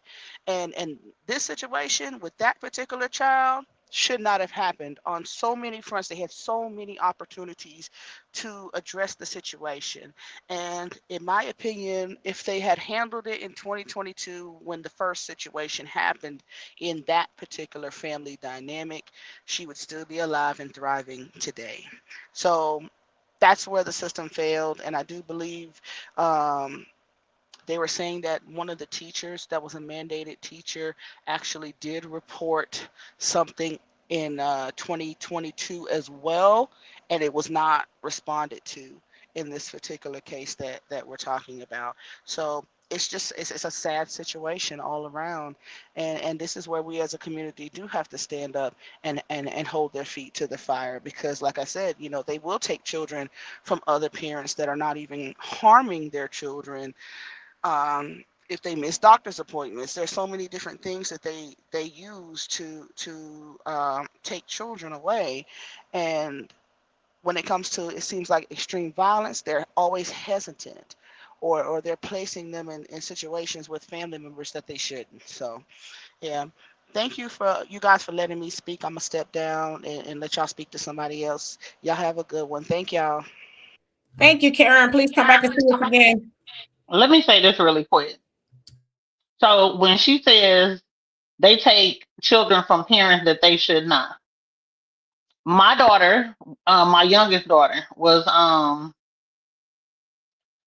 And this situation with that particular child should not have happened on so many fronts. They had so many opportunities to address the situation. And in my opinion, if they had handled it in 2022 when the first situation happened in that particular family dynamic, she would still be alive and thriving today. So that's where the system failed. And I do believe they were saying that one of the teachers that was a mandated teacher actually did report something in 2022 as well, and it was not responded to in this particular case that we're talking about. So it's a sad situation all around, and this is where we as a community do have to stand up and hold their feet to the fire, because like I said, they will take children from other parents that are not even harming their children. If they miss doctor's appointments, there's so many different things that they use to take children away. And when it comes to, it seems like extreme violence, they're always hesitant, or they're placing them in situations with family members that they shouldn't. So yeah, thank you for you guys for letting me speak. I'm gonna step down and let y'all speak to somebody else. Y'all have a good one. Thank y'all. Thank you, Karen. Please come back and see us again. Let me say this really quick. So when she says they take children from parents that they should not, my daughter, my youngest daughter, was I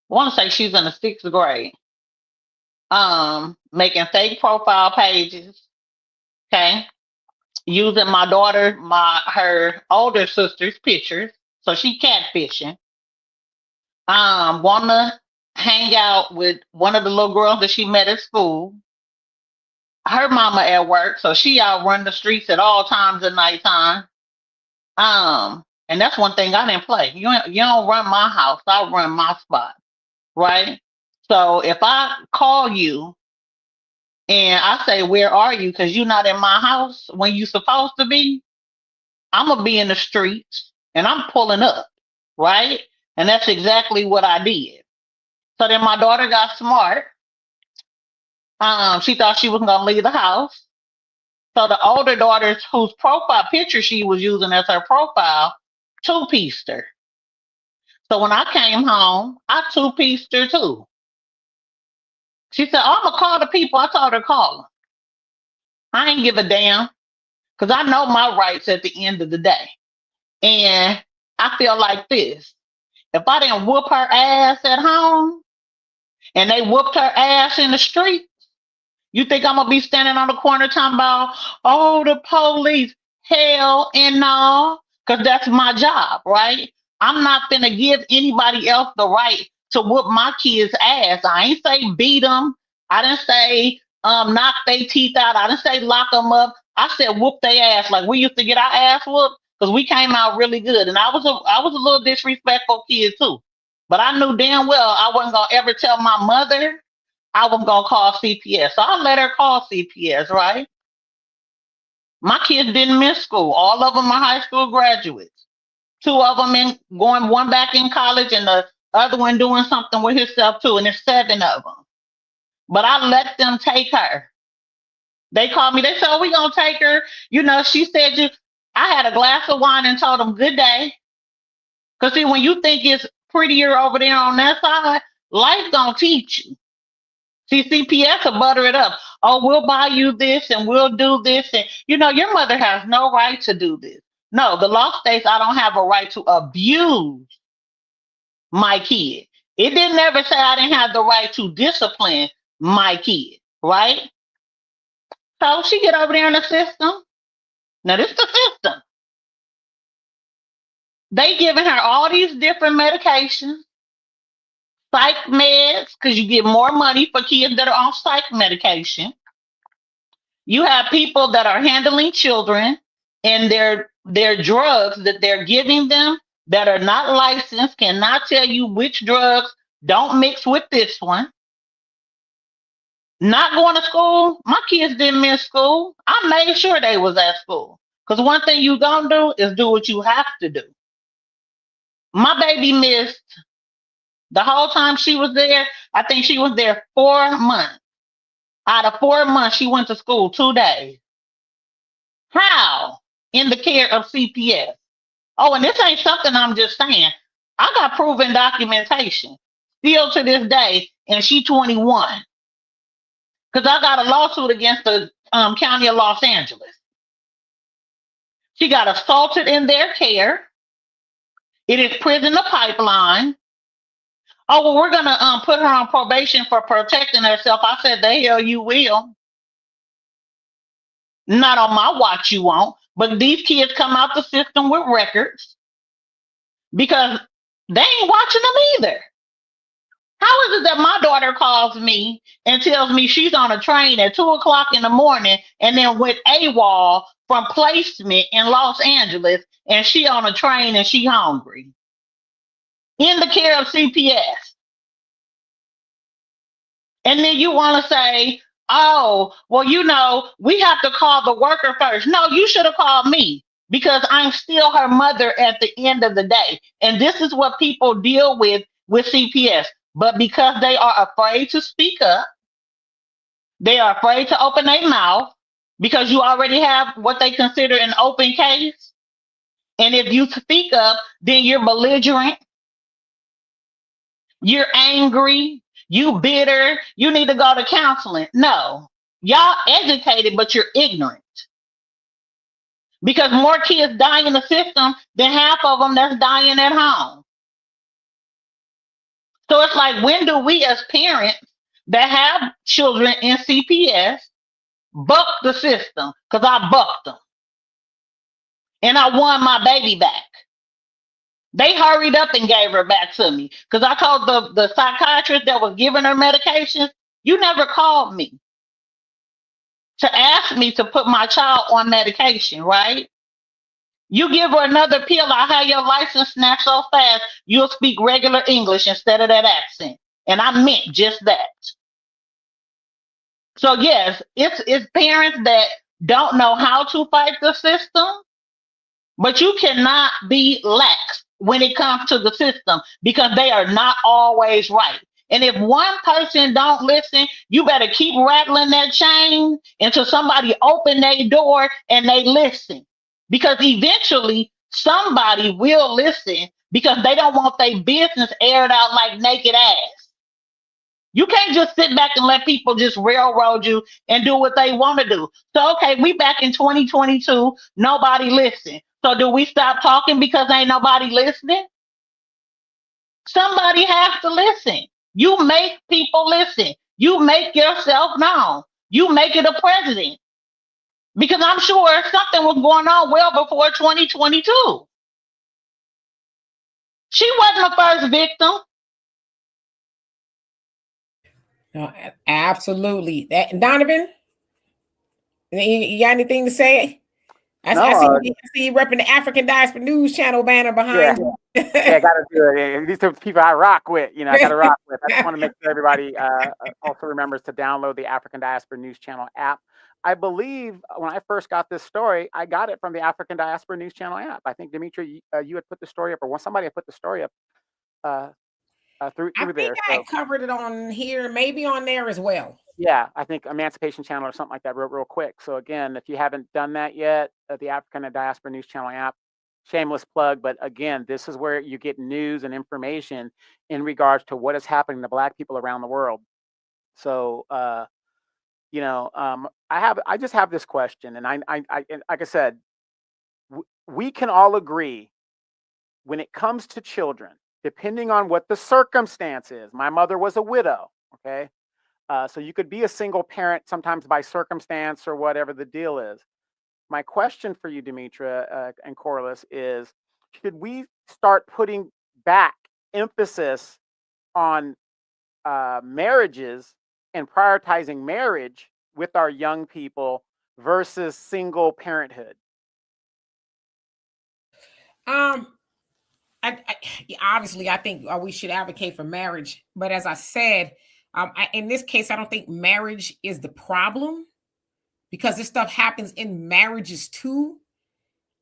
want to say she's in the sixth grade, making fake profile pages, okay, using my daughter, her older sister's pictures, so she catfishing. Wanna hang out with one of the little girls that she met at school. Her mama at work, so she out run the streets at all times at nighttime. And that's one thing I didn't play. You don't run my house, I run my spot, right? So if I call you and I say, "Where are you?" because you're not in my house when you supposed to be, I'm gonna be in the streets and I'm pulling up, right? And that's exactly what I did. So then my daughter got smart. She thought she was gonna leave the house. So the older daughter, whose profile picture she was using as her profile, two-pieced her. So when I came home, I two-pieced her too. She said, "Oh, I'm gonna call the people." I told her, "Call them." I ain't give a damn, because I know my rights at the end of the day. And I feel like this. If I didn't whoop her ass at home and they whooped her ass in the street, you think I'm gonna be standing on the corner talking about, "Oh, the police"? Hell and no, because that's my job, right? I'm not gonna give anybody else the right to whoop my kids' ass. I ain't say beat them. I didn't say knock their teeth out. I didn't say lock them up. I said whoop their ass. Like we used to get our ass whooped because we came out really good. And I was a little disrespectful kid too. But I knew damn well I wasn't gonna ever tell my mother I was gonna call CPS. So I let her call CPS, right? My kids didn't miss school. All of them are high school graduates. Two of them in going one back in college and the other one doing something with himself too. And there's seven of them. But I let them take her. They called me. They said, "Oh, we gonna take her." She said you. I had a glass of wine and told them good day. Cause see, when you think it's prettier over there on that side, life gonna teach you. See, CPS will butter it up. "Oh, we'll buy you this and we'll do this. And your mother has no right to do this." No, the law states I don't have a right to abuse my kid. It didn't ever say I didn't have the right to discipline my kid, right? So she get over there in the system. Now this the system. They giving her all these different medications, psych meds, because you get more money for kids that are on psych medication. You have people that are handling children and their drugs that they're giving them that are not licensed, cannot tell you which drugs Don't mix with this one. Not going to school. My kids didn't miss school. I made sure they was at school. Because one thing you gonna do is do what you have to do. My baby missed the whole time she was there. I think she was there 4 months. Out of 4 months, she went to school 2 days. How? In the care of CPS. Oh, and this ain't something I'm just saying. I got proven documentation still to this day, and she 21. Because I got a lawsuit against the county of Los Angeles. She got assaulted in their care. It is prison the pipeline. Oh, well, we're going to put her on probation for protecting herself. I said, the hell you will. Not on my watch, you won't. But these kids come out the system with records because they ain't watching them either. How is it that my daughter calls me and tells me she's on a train at 2 o'clock in the morning and then went AWOL from placement in Los Angeles and she on a train and she hungry? In the care of CPS. And then you want to say, oh, well, we have to call the worker first. No, you should have called me because I'm still her mother at the end of the day. And this is what people deal with CPS. But because they are afraid to speak up, they are afraid to open their mouth because you already have what they consider an open case. And if you speak up, then you're belligerent, you're angry, you bitter, you need to go to counseling. No, y'all educated, but you're ignorant. Because more kids die in the system than half of them that's dying at home. So it's like, when do we as parents that have children in CPS buck the system? Because I bucked them. And I won my baby back. They hurried up and gave her back to me. Because I told the psychiatrist that was giving her medications, you never called me to ask me to put my child on medication, right? You give her another pill, I'll have your license snatched so fast, you'll speak regular English instead of that accent. And I meant just that. So yes, it's parents that don't know how to fight the system, but you cannot be lax when it comes to the system because they are not always right. And if one person don't listen, you better keep rattling that chain until somebody open their door and they listen. Because eventually somebody will listen because they don't want their business aired out like naked ass. You can't just sit back and let people just railroad you and do what they want to do. So, okay, we back in 2022, nobody listen. So do we stop talking because ain't nobody listening? Somebody has to listen. You make people listen. You make yourself known. You make it a president. Because I'm sure something was going on well before 2022. She wasn't the first victim. No, absolutely. That Donovan, you got anything to say? I see you repping the African Diaspora News Channel banner behind you. Yeah, I got to do it. These are the people I rock with. I got to rock with. I just want to make sure everybody also remembers to download the African Diaspora News Channel app. I believe when I first got this story, I got it from the African Diaspora News Channel app. I think, Dimitri, you had put the story up, or somebody had put the story up through I think there. I covered it on here, maybe on there as well. Yeah, I think Emancipation Channel or something like that, real quick. So again, if you haven't done that yet, the African Diaspora News Channel app, shameless plug, but again, this is where you get news and information in regards to what is happening to Black people around the world. So, I just have this question, and I like I said, we can all agree when it comes to children, depending on what the circumstance is. My mother was a widow, okay? So you could be a single parent sometimes by circumstance or whatever the deal is. My question for you, Demetra and Corliss, is should we start putting back emphasis on marriages and prioritizing marriage with our young people versus single parenthood? obviously, I think we should advocate for marriage. But as I said, in this case, I don't think marriage is the problem because this stuff happens in marriages too.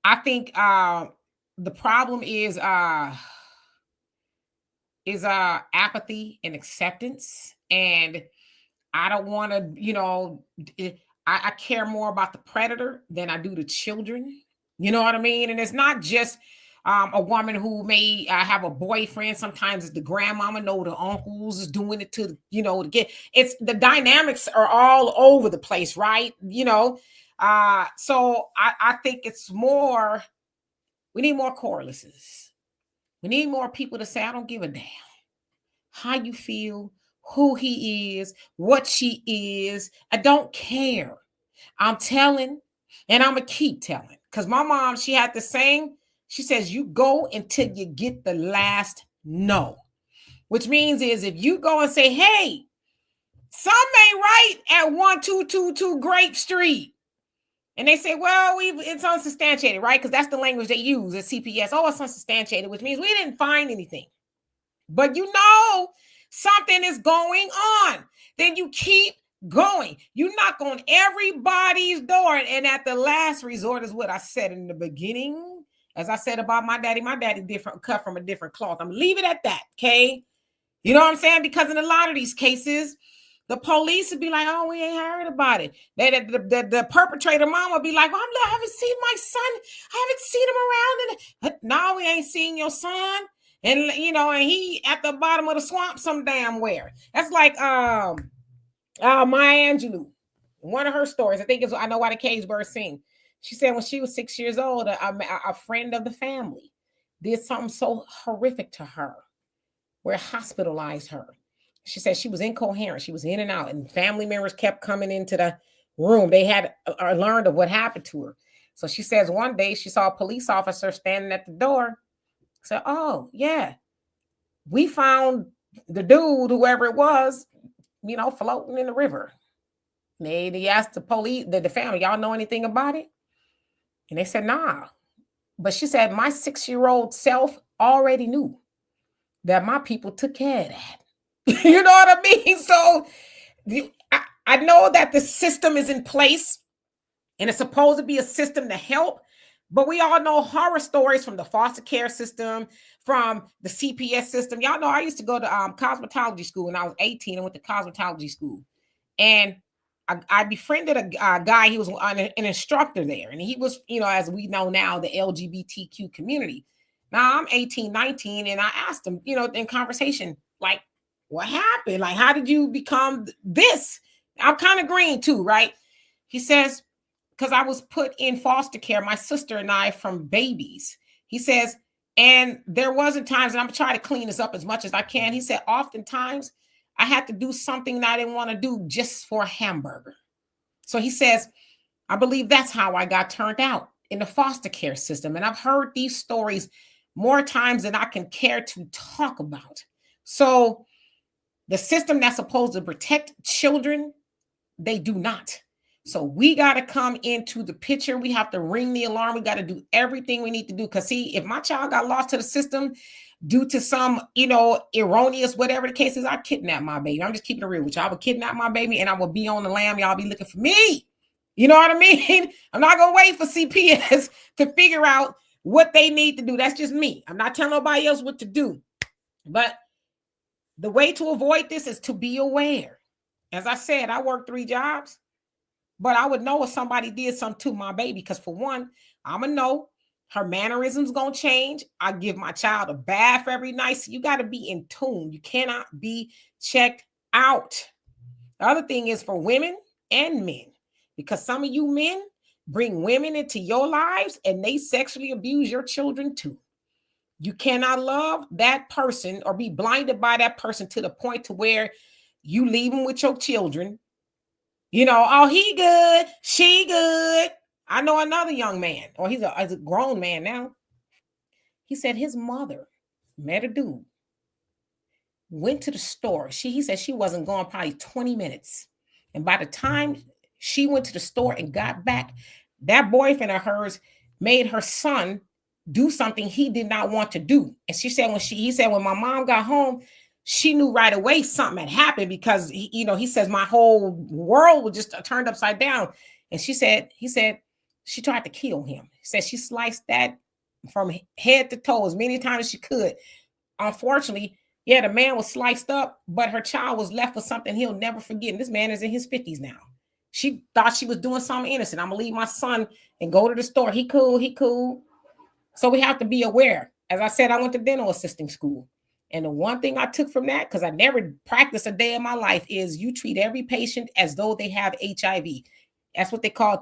I think the problem is apathy and acceptance, and I don't want to, I care more about the predator than I do the children. You know what I mean? And it's not just a woman who may have a boyfriend. Sometimes it's the grandmama, no, the uncles is doing it to, to get. It's the dynamics are all over the place, right? So I think it's more. We need more choruses. We need more people to say, "I don't give a damn how you feel, who he is, what she is. I don't care. I'm telling, and I'm going to keep telling." Because my mom, she had the same, she says, you go until you get the last no. Which means is if you go and say, hey, something ain't right at 1222 Grape Street. And they say, well, it's unsubstantiated, right? Because that's the language they use at CPS. Oh, it's unsubstantiated, which means we didn't find anything. But something is going on. Then you keep going. You knock on everybody's door. And at the last resort is what I said in the beginning. As I said about my daddy different, cut from a different cloth. I'm leave it at that, okay? You know what I'm saying? Because in a lot of these cases, the police would be like, oh, we ain't heard about it. The perpetrator mom would be like, well, I haven't seen my son. I haven't seen him around. No, we ain't seen your son. And, and he at the bottom of the swamp some damn where. That's like Maya Angelou. One of her stories, I think is I Know Why the Cage Birds Sing. She said when she was 6 years old, a friend of the family did something so horrific to her where hospitalized her. She said she was incoherent. She was in and out, and family members kept coming into the room. They had learned of what happened to her. So she says one day she saw a police officer standing at the door. Said, oh, yeah, we found the dude, whoever it was, floating in the river. They asked the police, the family, y'all know anything about it? And they said, nah. But she said, my 6-year-old self already knew that my people took care of that. You know what I mean? So I know that the system is in place and it's supposed to be a system to help, but we all know horror stories from the foster care system, from the CPS system. Y'all know I used to go to cosmetology school when I was 18 and went to cosmetology school. And I befriended a guy. He was an instructor there. And he was, as we know now, the LGBTQ community. Now I'm 18, 19, and I asked him, in conversation, like, what happened? Like, how did you become this? I'm kind of green too, right? He says, because I was put in foster care, my sister and I, from babies. He says, and there wasn't times, and I'm trying to clean this up as much as I can. He said, oftentimes I had to do something that I didn't want to do just for a hamburger. So he says, I believe that's how I got turned out in the foster care system. And I've heard these stories more times than I can care to talk about. So the system that's supposed to protect children, they do not. So we got to come into the picture. We have to ring the alarm. We got to do everything we need to do. Because see, if my child got lost to the system due to some, erroneous, whatever the case is, I kidnap my baby. I'm just keeping it real with you. I would kidnap my baby and I will be on the lam. Y'all be looking for me. You know what I mean? I'm not going to wait for CPS to figure out what they need to do. That's just me. I'm not telling nobody else what to do. But the way to avoid this is to be aware. As I said, I work 3 jobs, but I would know if somebody did something to my baby. Because for one, I'm going to know her mannerisms going to change. I give my child a bath every night. So you got to be in tune. You cannot be checked out. The other thing is for women and men, because some of you men bring women into your lives and they sexually abuse your children too. You cannot love that person or be blinded by that person to the point to where you leave them with your children. Oh, he good, she good. I know another young man, or he's a grown man now. He said his mother met a dude, went to the store. He said she wasn't gone probably 20 minutes. And by the time she went to the store and got back, that boyfriend of hers made her son do something he did not want to do. And she said he said when my mom got home, she knew right away something had happened because he says my whole world was just turned upside down. And he said she tried to kill him. He said she sliced that from head to toe as many times as she could. Unfortunately, yeah, the man was sliced up, but her child was left with something he'll never forget. And this man is in his 50s now. She thought she was doing something innocent. I'm gonna leave my son and go to the store. He cool. So we have to be aware. As I said, I went to dental assisting school. And the one thing I took from that, because I never practiced a day in my life, is you treat every patient as though they have HIV. That's what they call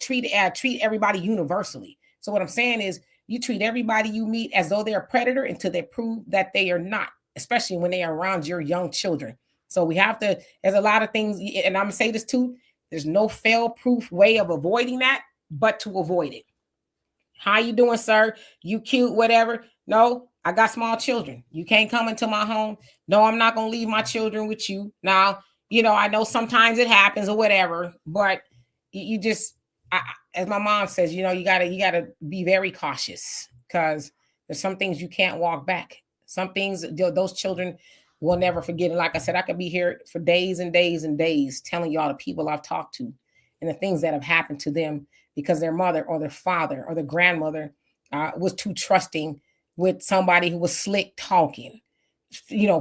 treat everybody universally. So what I'm saying is you treat everybody you meet as though they're a predator until they prove that they are not, especially when they are around your young children. So we have to, there's a lot of things, and I'm gonna say this too, there's no fail-proof way of avoiding that, but to avoid it. How you doing, sir? You cute, whatever. No, I got small children. You can't come into my home. No, I'm not going to leave my children with you. Now, I know sometimes it happens or whatever, but you just, as my mom says, you gotta be very cautious because there's some things you can't walk back. Some things those children will never forget. And like I said, I could be here for days and days and days telling y'all the people I've talked to and the things that have happened to them because their mother or their father or their grandmother was too trusting with somebody who was slick talking,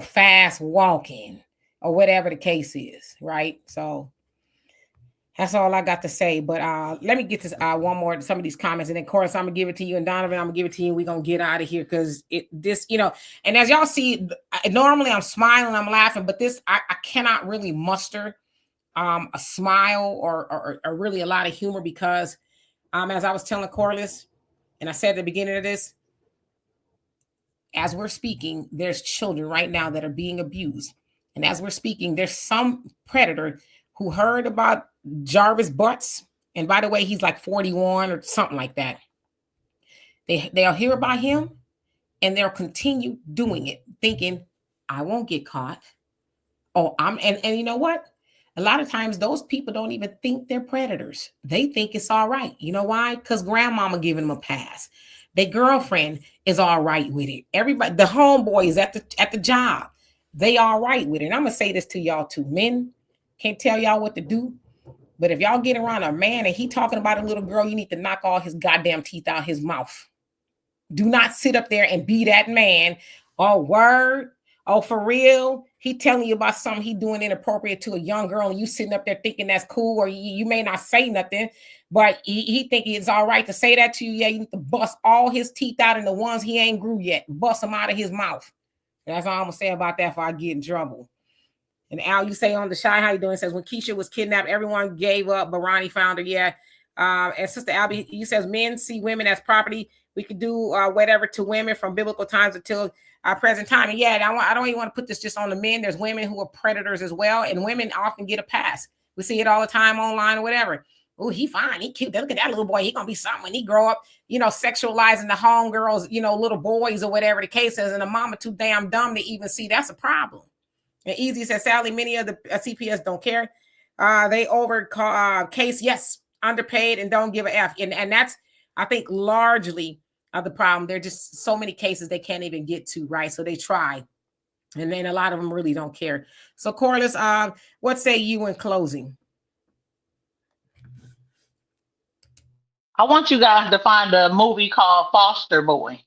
fast walking, or whatever the case is, right? So that's all I got to say. But let me get to one more some of these comments, and then, of course, I'm gonna give it to you, and Donovan, I'm gonna give it to you. And we're gonna get out of here because and as y'all see, normally I'm smiling, I'm laughing, but this I cannot really muster a smile or really a lot of humor because as I was telling Corliss, and I said at the beginning of this, as we're speaking, there's children right now that are being abused. And as we're speaking, there's some predator who heard about Jarvis Butts. And by the way, he's like 41 or something like that. They'll hear about him and they'll continue doing it, thinking, I won't get caught. Oh, and you know what? A lot of times those people don't even think they're predators. They think it's all right. You know why? Because grandmama giving them a pass. Their girlfriend is all right with it. Everybody, the homeboys at the job, they all right with it. And I'm gonna say this to y'all too. Men can't tell y'all what to do. But if y'all get around a man and he talking about a little girl, you need to knock all his goddamn teeth out his mouth. Do not sit up there and be that man. Oh, word. Oh, for real? He telling you about something he doing inappropriate to a young girl and you sitting up there thinking that's cool, or you may not say nothing, but he think it's all right to say that to you. Yeah, you need to bust all his teeth out and the ones he ain't grew yet. Bust them out of his mouth. And that's all I'm going to say about that before I get in trouble. And Al, you say on the Shy, how you doing? It says, when Keisha was kidnapped, everyone gave up, but Ronnie found her. Yeah. And Sister Albie, you says, men see women as property. We could do whatever to women from biblical times until our present time. And yeah, I don't even want to put this just on the men. There's women who are predators as well. And women often get a pass. We see it all the time online or whatever. Oh, he fine. He cute. Look at that little boy. He going to be something when he grow up, sexualizing the homegirls, little boys or whatever the case is. And the mama too damn dumb to even see that's a problem. And Easy says, sadly, many of the CPS don't care. They over case, yes, underpaid and don't give a F. And that's, I think, largely the problem. There are just so many cases they can't even get to, right? So they try. And then a lot of them really don't care. So Corliss, what say you in closing? I want you guys to find a movie called Foster Boy.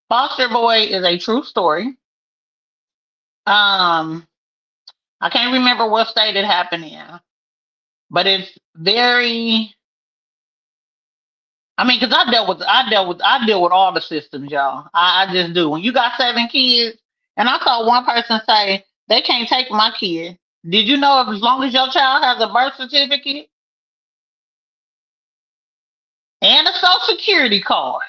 Foster Boy is a true story. I can't remember what state it happened in, but it's very. I mean, because I deal with all the systems, y'all. I just do. When you got 7 kids, and I saw one person say they can't take my kid. Did you know as long as your child has a birth certificate and a social security card,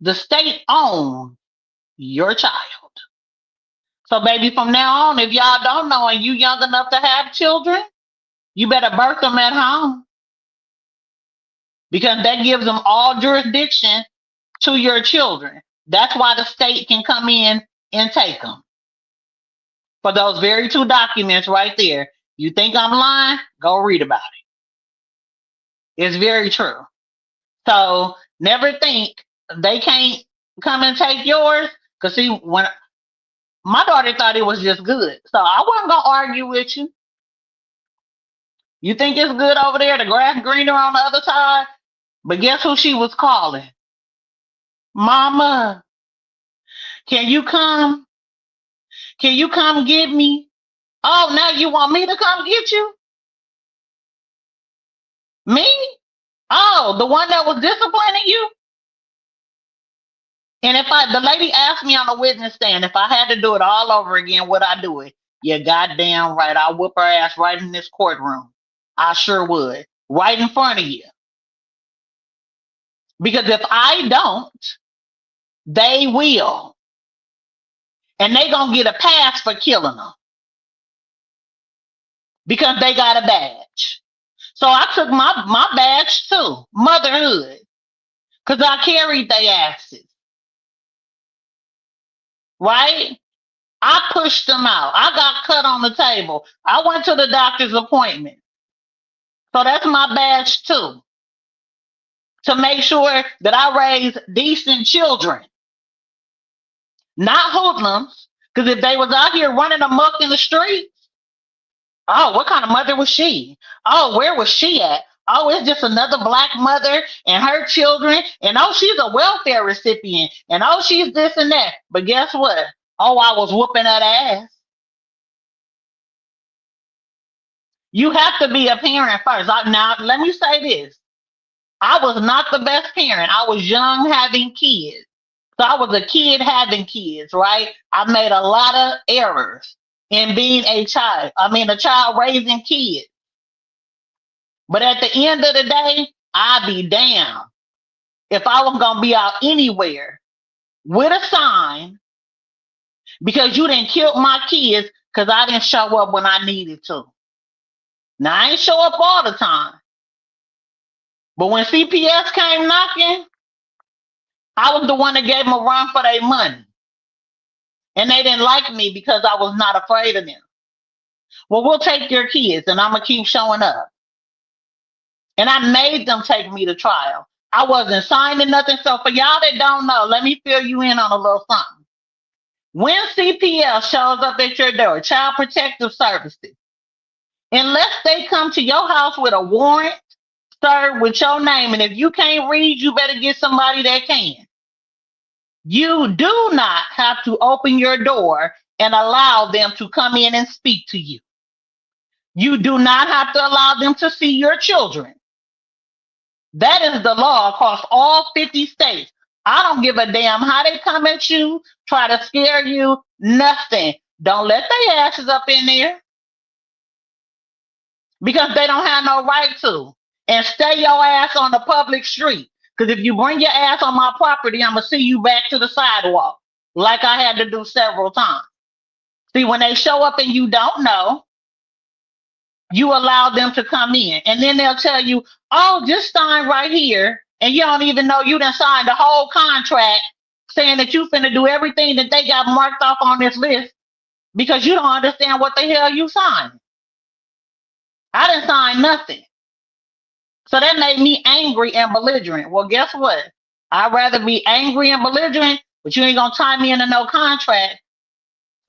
the state owns your child. So, baby, from now on, if y'all don't know and you young enough to have children, you better birth them at home. Because that gives them all jurisdiction to your children. That's why the state can come in and take them. For those very 2 documents right there. You think I'm lying? Go read about it. It's very true. So never think they can't come and take yours. Cause see, when my daughter thought it was just good, so I wasn't gonna argue with you. You think it's good over there, the grass greener on the other side? But guess who she was calling? Mama, can you come? Can you come get me? Oh, now you want me to come get you? Me? Oh, the one that was disciplining you? And if the lady asked me on the witness stand, if I had to do it all over again, would I do it? Yeah, goddamn right. I'll whoop her ass right in this courtroom. I sure would. Right in front of you. Because if I don't, they will. And they gonna get a pass for killing them. Because they got a badge. So I took my badge too. Motherhood. Because I carried their asses. Right? I pushed them out. I got cut on the table. I went to the doctor's appointment. So that's my badge too. To make sure that I raise decent children. Not hoodlums. Because if they was out here running amok in the streets, oh, what kind of mother was she? Oh, where was she at? Oh, it's just another black mother and her children. And oh, she's a welfare recipient. And oh, she's this and that. But guess what? Oh, I was whooping that ass. You have to be a parent first. Now, let me say this. I was not the best parent. I was young having kids. So I was a kid having kids, right? I made a lot of errors in being a child. A child raising kids. But at the end of the day, I'd be damned if I was going to be out anywhere with a sign because you didn't kill my kids because I didn't show up when I needed to. Now, I ain't show up all the time. But when CPS came knocking, I was the one that gave them a run for their money. And they didn't like me because I was not afraid of them. Well, we'll take your kids and I'm going to keep showing up. And I made them take me to trial. I wasn't signing nothing. So for y'all that don't know, let me fill you in on a little something. When CPS shows up at your door, Child Protective Services, unless they come to your house with a warrant served with your name, and if you can't read, you better get somebody that can. You do not have to open your door and allow them to come in and speak to you. You do not have to allow them to see your children. That is the law across all 50 states. I don't give a damn how they come at you, try to scare you, nothing. Don't let their asses up in there because they don't have no right to. And stay your ass on the public street. Because if you bring your ass on my property, I'm going to see you back to the sidewalk like I had to do several times. See, when they show up and you don't know, you allow them to come in. And then they'll tell you, oh, just sign right here. And you don't even know you done signed the whole contract saying that you finna do everything that they got marked off on this list because you don't understand what the hell you signed. I didn't sign nothing. So that made me angry and belligerent. Well, guess what? I'd rather be angry and belligerent, but you ain't gonna tie me into no contract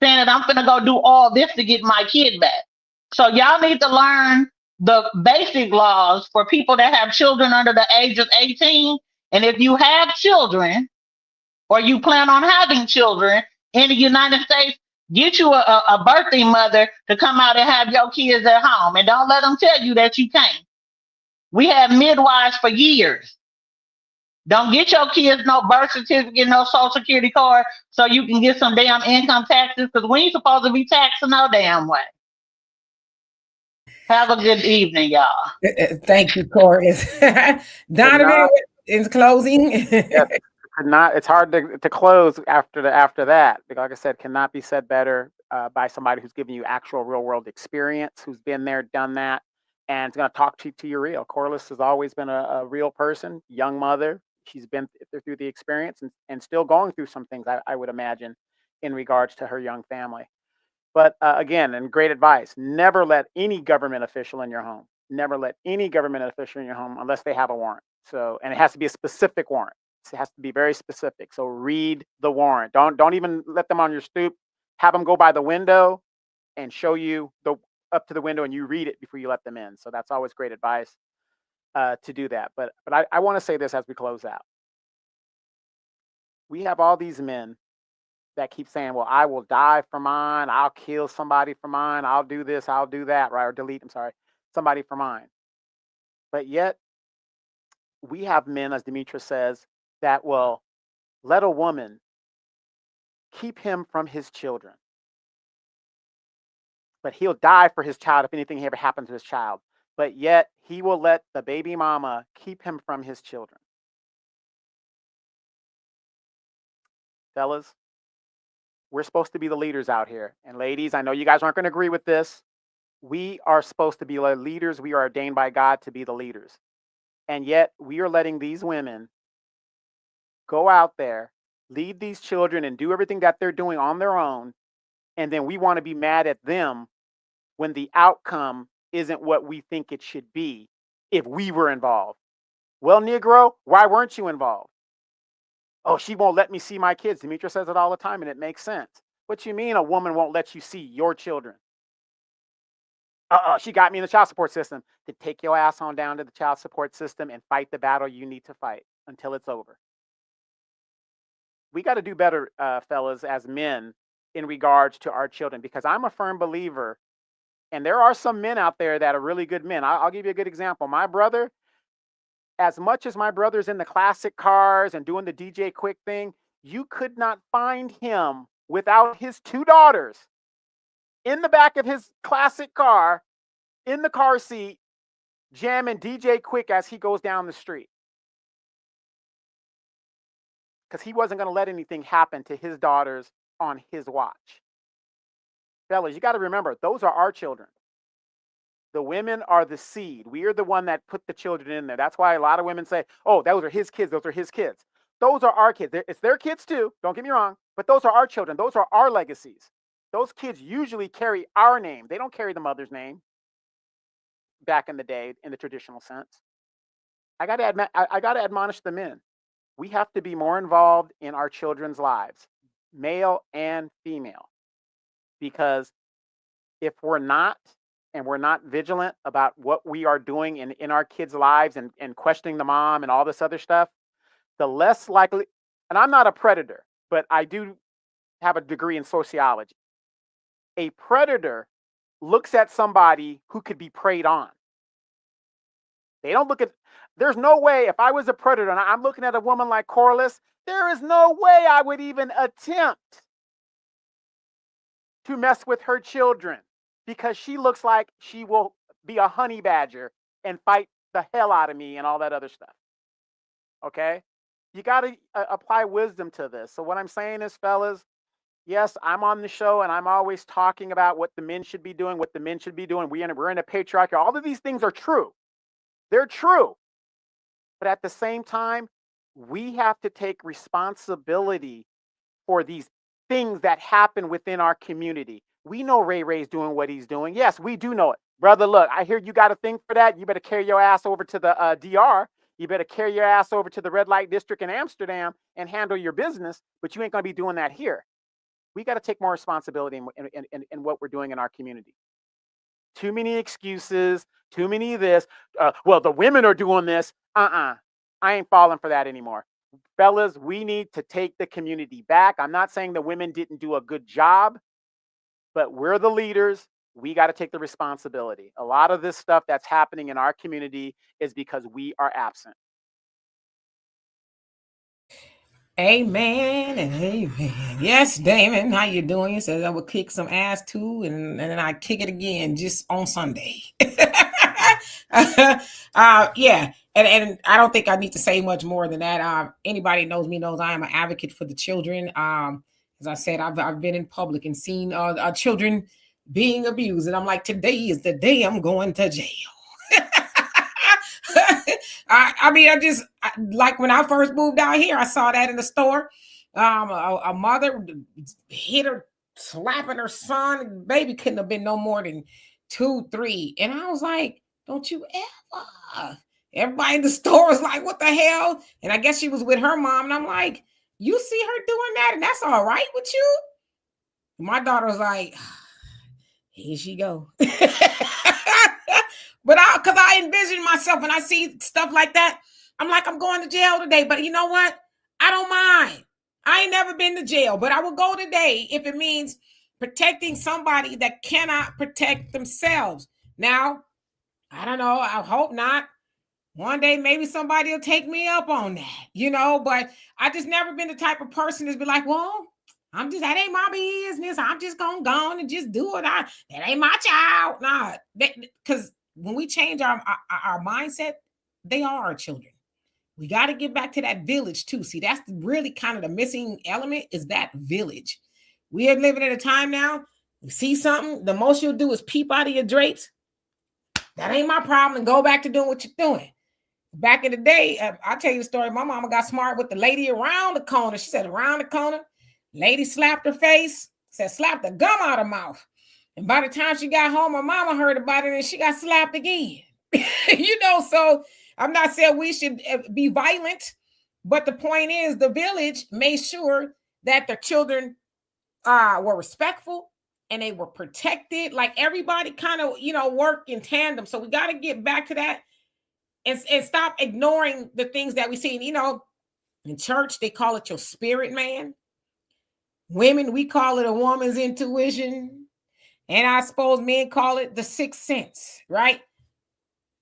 saying that I'm finna go do all this to get my kid back. So y'all need to learn the basic laws for people that have children under the age of 18. And if you have children or you plan on having children in the United States, get you a birthing mother to come out and have your kids at home. And don't let them tell you that you can't. We had midwives for years. Don't get your kids no birth certificate, no social security card so you can get some damn income taxes because we ain't supposed to be taxing no damn way. Have a good evening, y'all. Thank you, Chorus. Donovan, in closing. Yes, it's hard to close after that. Like I said, cannot be said better by somebody who's giving you actual real world experience, who's been there, done that, and is going to talk to you real. Corliss has always been a real person, young mother. She's been through the experience and still going through some things, I would imagine, in regards to her young family. But again, and great advice, never let any government official in your home. never let any government official in your home unless they have a warrant. So, and it has to be a specific warrant. It has to be very specific. So read the warrant. Don't even let them on your stoop. Have them go by the window and show you the up to the window, and you read it before you let them in. So that's always great advice to do that. But I want to say this as we close out. We have all these men that keep saying, well, I will die for mine. I'll kill somebody for mine. I'll do this. I'll do that. Right. Or delete, I'm sorry, somebody for mine. But yet we have men, as Demetra says, that will let a woman keep him from his children. But he'll die for his child if anything ever happens to his child. But yet he will let the baby mama keep him from his children. Fellas, we're supposed to be the leaders out here. And ladies, I know you guys aren't going to agree with this. We are supposed to be the leaders. We are ordained by God to be the leaders. And yet we are letting these women go out there, lead these children, and do everything that they're doing on their own. And then we want to be mad at them when the outcome isn't what we think it should be if we were involved. Well, Negro, why weren't you involved? Oh, she won't let me see my kids. Demetra says it all the time, and it makes sense. What you mean a woman won't let you see your children? She got me in the child support system. To take your ass on down to the child support system and fight the battle you need to fight until it's over. We got to do better, fellas, as men in regards to our children, because I'm a firm believer, and there are some men out there that are really good men. I'll give you a good example. My brother, as much as my brother's in the classic cars and doing the DJ Quick thing, you could not find him without his two daughters in the back of his classic car, in the car seat, jamming DJ Quick as he goes down the street. Because he wasn't going to let anything happen to his daughters on his watch. Fellas, you got to remember, those are our children. The women are the seed. We are the one that put the children in there. That's why a lot of women say, oh, those are his kids. Those are his kids. Those are our kids. It's their kids too. Don't get me wrong. But those are our children. Those are our legacies. Those kids usually carry our name. They don't carry the mother's name back in the day in the traditional sense. I got to admonish the men. We have to be more involved in our children's lives, male and female. Because if we're not, and we're not vigilant about what we are doing in our kids' lives and questioning the mom and all this other stuff, the less likely, and I'm not a predator, but I do have a degree in sociology. A predator looks at somebody who could be preyed on. They don't look at, there's no way, if I was a predator and I'm looking at a woman like Corliss, there is no way I would even attempt to mess with her children, because she looks like she will be a honey badger and fight the hell out of me and all that other stuff. Okay? You got to apply wisdom to this. So what I'm saying is, fellas, yes, I'm on the show and I'm always talking about what the men should be doing, what the men should be doing. We're in a patriarchy. All of these things are true. They're true. But at the same time, we have to take responsibility for these things that happen within our community. We know Ray Ray's doing what he's doing. Yes, we do know it. Brother, look, I hear you got a thing for that. You better carry your ass over to the DR. You better carry your ass over to the red light district in Amsterdam and handle your business, but you ain't going to be doing that here. We got to take more responsibility in what we're doing in our community. Too many excuses, too many of this. Well, the women are doing this. I ain't falling for that anymore. Fellas, we need to take the community back. I'm not saying the women didn't do a good job, but we're the leaders. We got to take the responsibility. A lot of this stuff that's happening in our community is because we are absent. Amen and amen. Yes, Damon, how you doing? He says I would kick some ass too, and then I kick it again just on Sunday. Yeah, and I don't think I need to say much more than that. Anybody knows me knows I am an advocate for the children. As I said, I've been in public and seen children being abused, and I'm like, today is the day I'm going to jail. I mean, like when I first moved out here, I saw that in the store. A mother hit her, slapping her son. Baby couldn't have been no more than 2, 3. And I was like, Don't you ever. Everybody in the store was like, what the hell? And I guess she was with her mom. And I'm like, you see her doing that? And that's all right with you? My daughter was like, here she go. But because I envision myself and I see stuff like that, I'm like, I'm going to jail today. But you know what? I don't mind. I ain't never been to jail, but I will go today if it means protecting somebody that cannot protect themselves. Now, I don't know. I hope not. One day, maybe somebody will take me up on that, but I just never been the type of person that's be like, well, that ain't my business. I'm just going to go on and just do it. That ain't my child. Nah, because when we change our mindset, they are our children. We got to get back to that village too. See, that's really kind of the missing element is that village. We are living in a time now. You see something, the most you'll do is peep out of your drapes. That ain't my problem. And go back to doing what you're doing. Back in the day, I'll tell you the story. My mama got smart with the lady around the corner. She said, around the corner, lady slapped her face, said, slap the gum out of her mouth. And by the time she got home, her mama heard about it and she got slapped again. So I'm not saying we should be violent, but the point is the village made sure that the children were respectful and they were protected. Like everybody kind of, work in tandem. So we got to get back to that. And stop ignoring the things that we see. In church, they call it your spirit man. Women, we call it a woman's intuition. And I suppose men call it the sixth sense, right?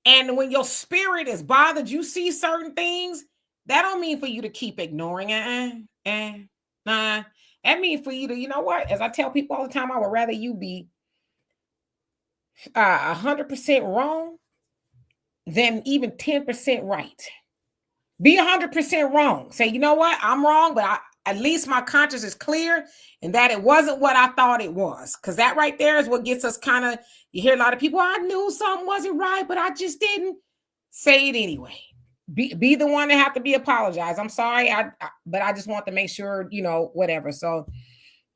And when your spirit is bothered, you see certain things, that don't mean for you to keep ignoring it. Nah. That means for you to, you know what? As I tell people all the time, I would rather you be 100% wrong than even 10% right. Be 100% wrong. Say, you know what? I'm wrong, but at least my conscience is clear and that it wasn't what I thought it was. Because that right there is what gets us kind of, you hear a lot of people, I knew something wasn't right, but I just didn't. Say it anyway. Be the one that have to be apologized. I'm sorry, but I just want to make sure, whatever. So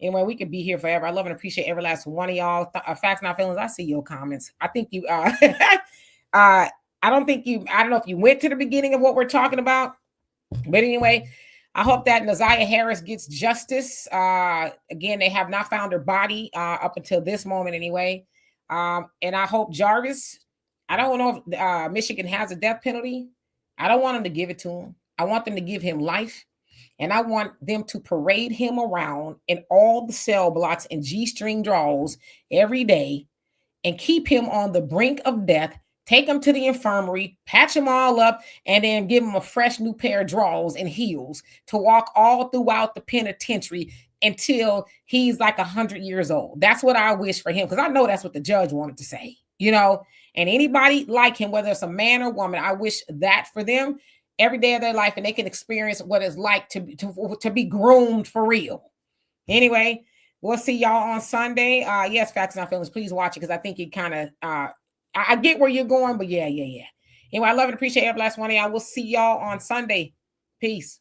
anyway, we could be here forever. I love and appreciate every last one of y'all. Facts, not feelings. I see your comments. I think you, I don't know if you went to the beginning of what we're talking about, but anyway, I hope that Naziah Harris gets justice. Again, they have not found her body up until this moment anyway. And I hope Jarvis, I don't know if Michigan has a death penalty. I don't want them to give it to him. I want them to give him life. And I want them to parade him around in all the cell blocks and G-string draws every day and keep him on the brink of death. Take him to the infirmary, patch him all up, and then give him a fresh new pair of drawers and heels to walk all throughout the penitentiary until he's like 100 years old. That's what I wish for him, because I know that's what the judge wanted to say, and anybody like him, whether it's a man or woman, I wish that for them every day of their life, and they can experience what it's like to be groomed for real. Anyway, we'll see y'all on Sunday. Yes, Facts Not Feelings. Please watch it because I think it kind of I get where you're going, but yeah. Anyway, I love and appreciate every last one of y'all. We'll see y'all on Sunday. Peace.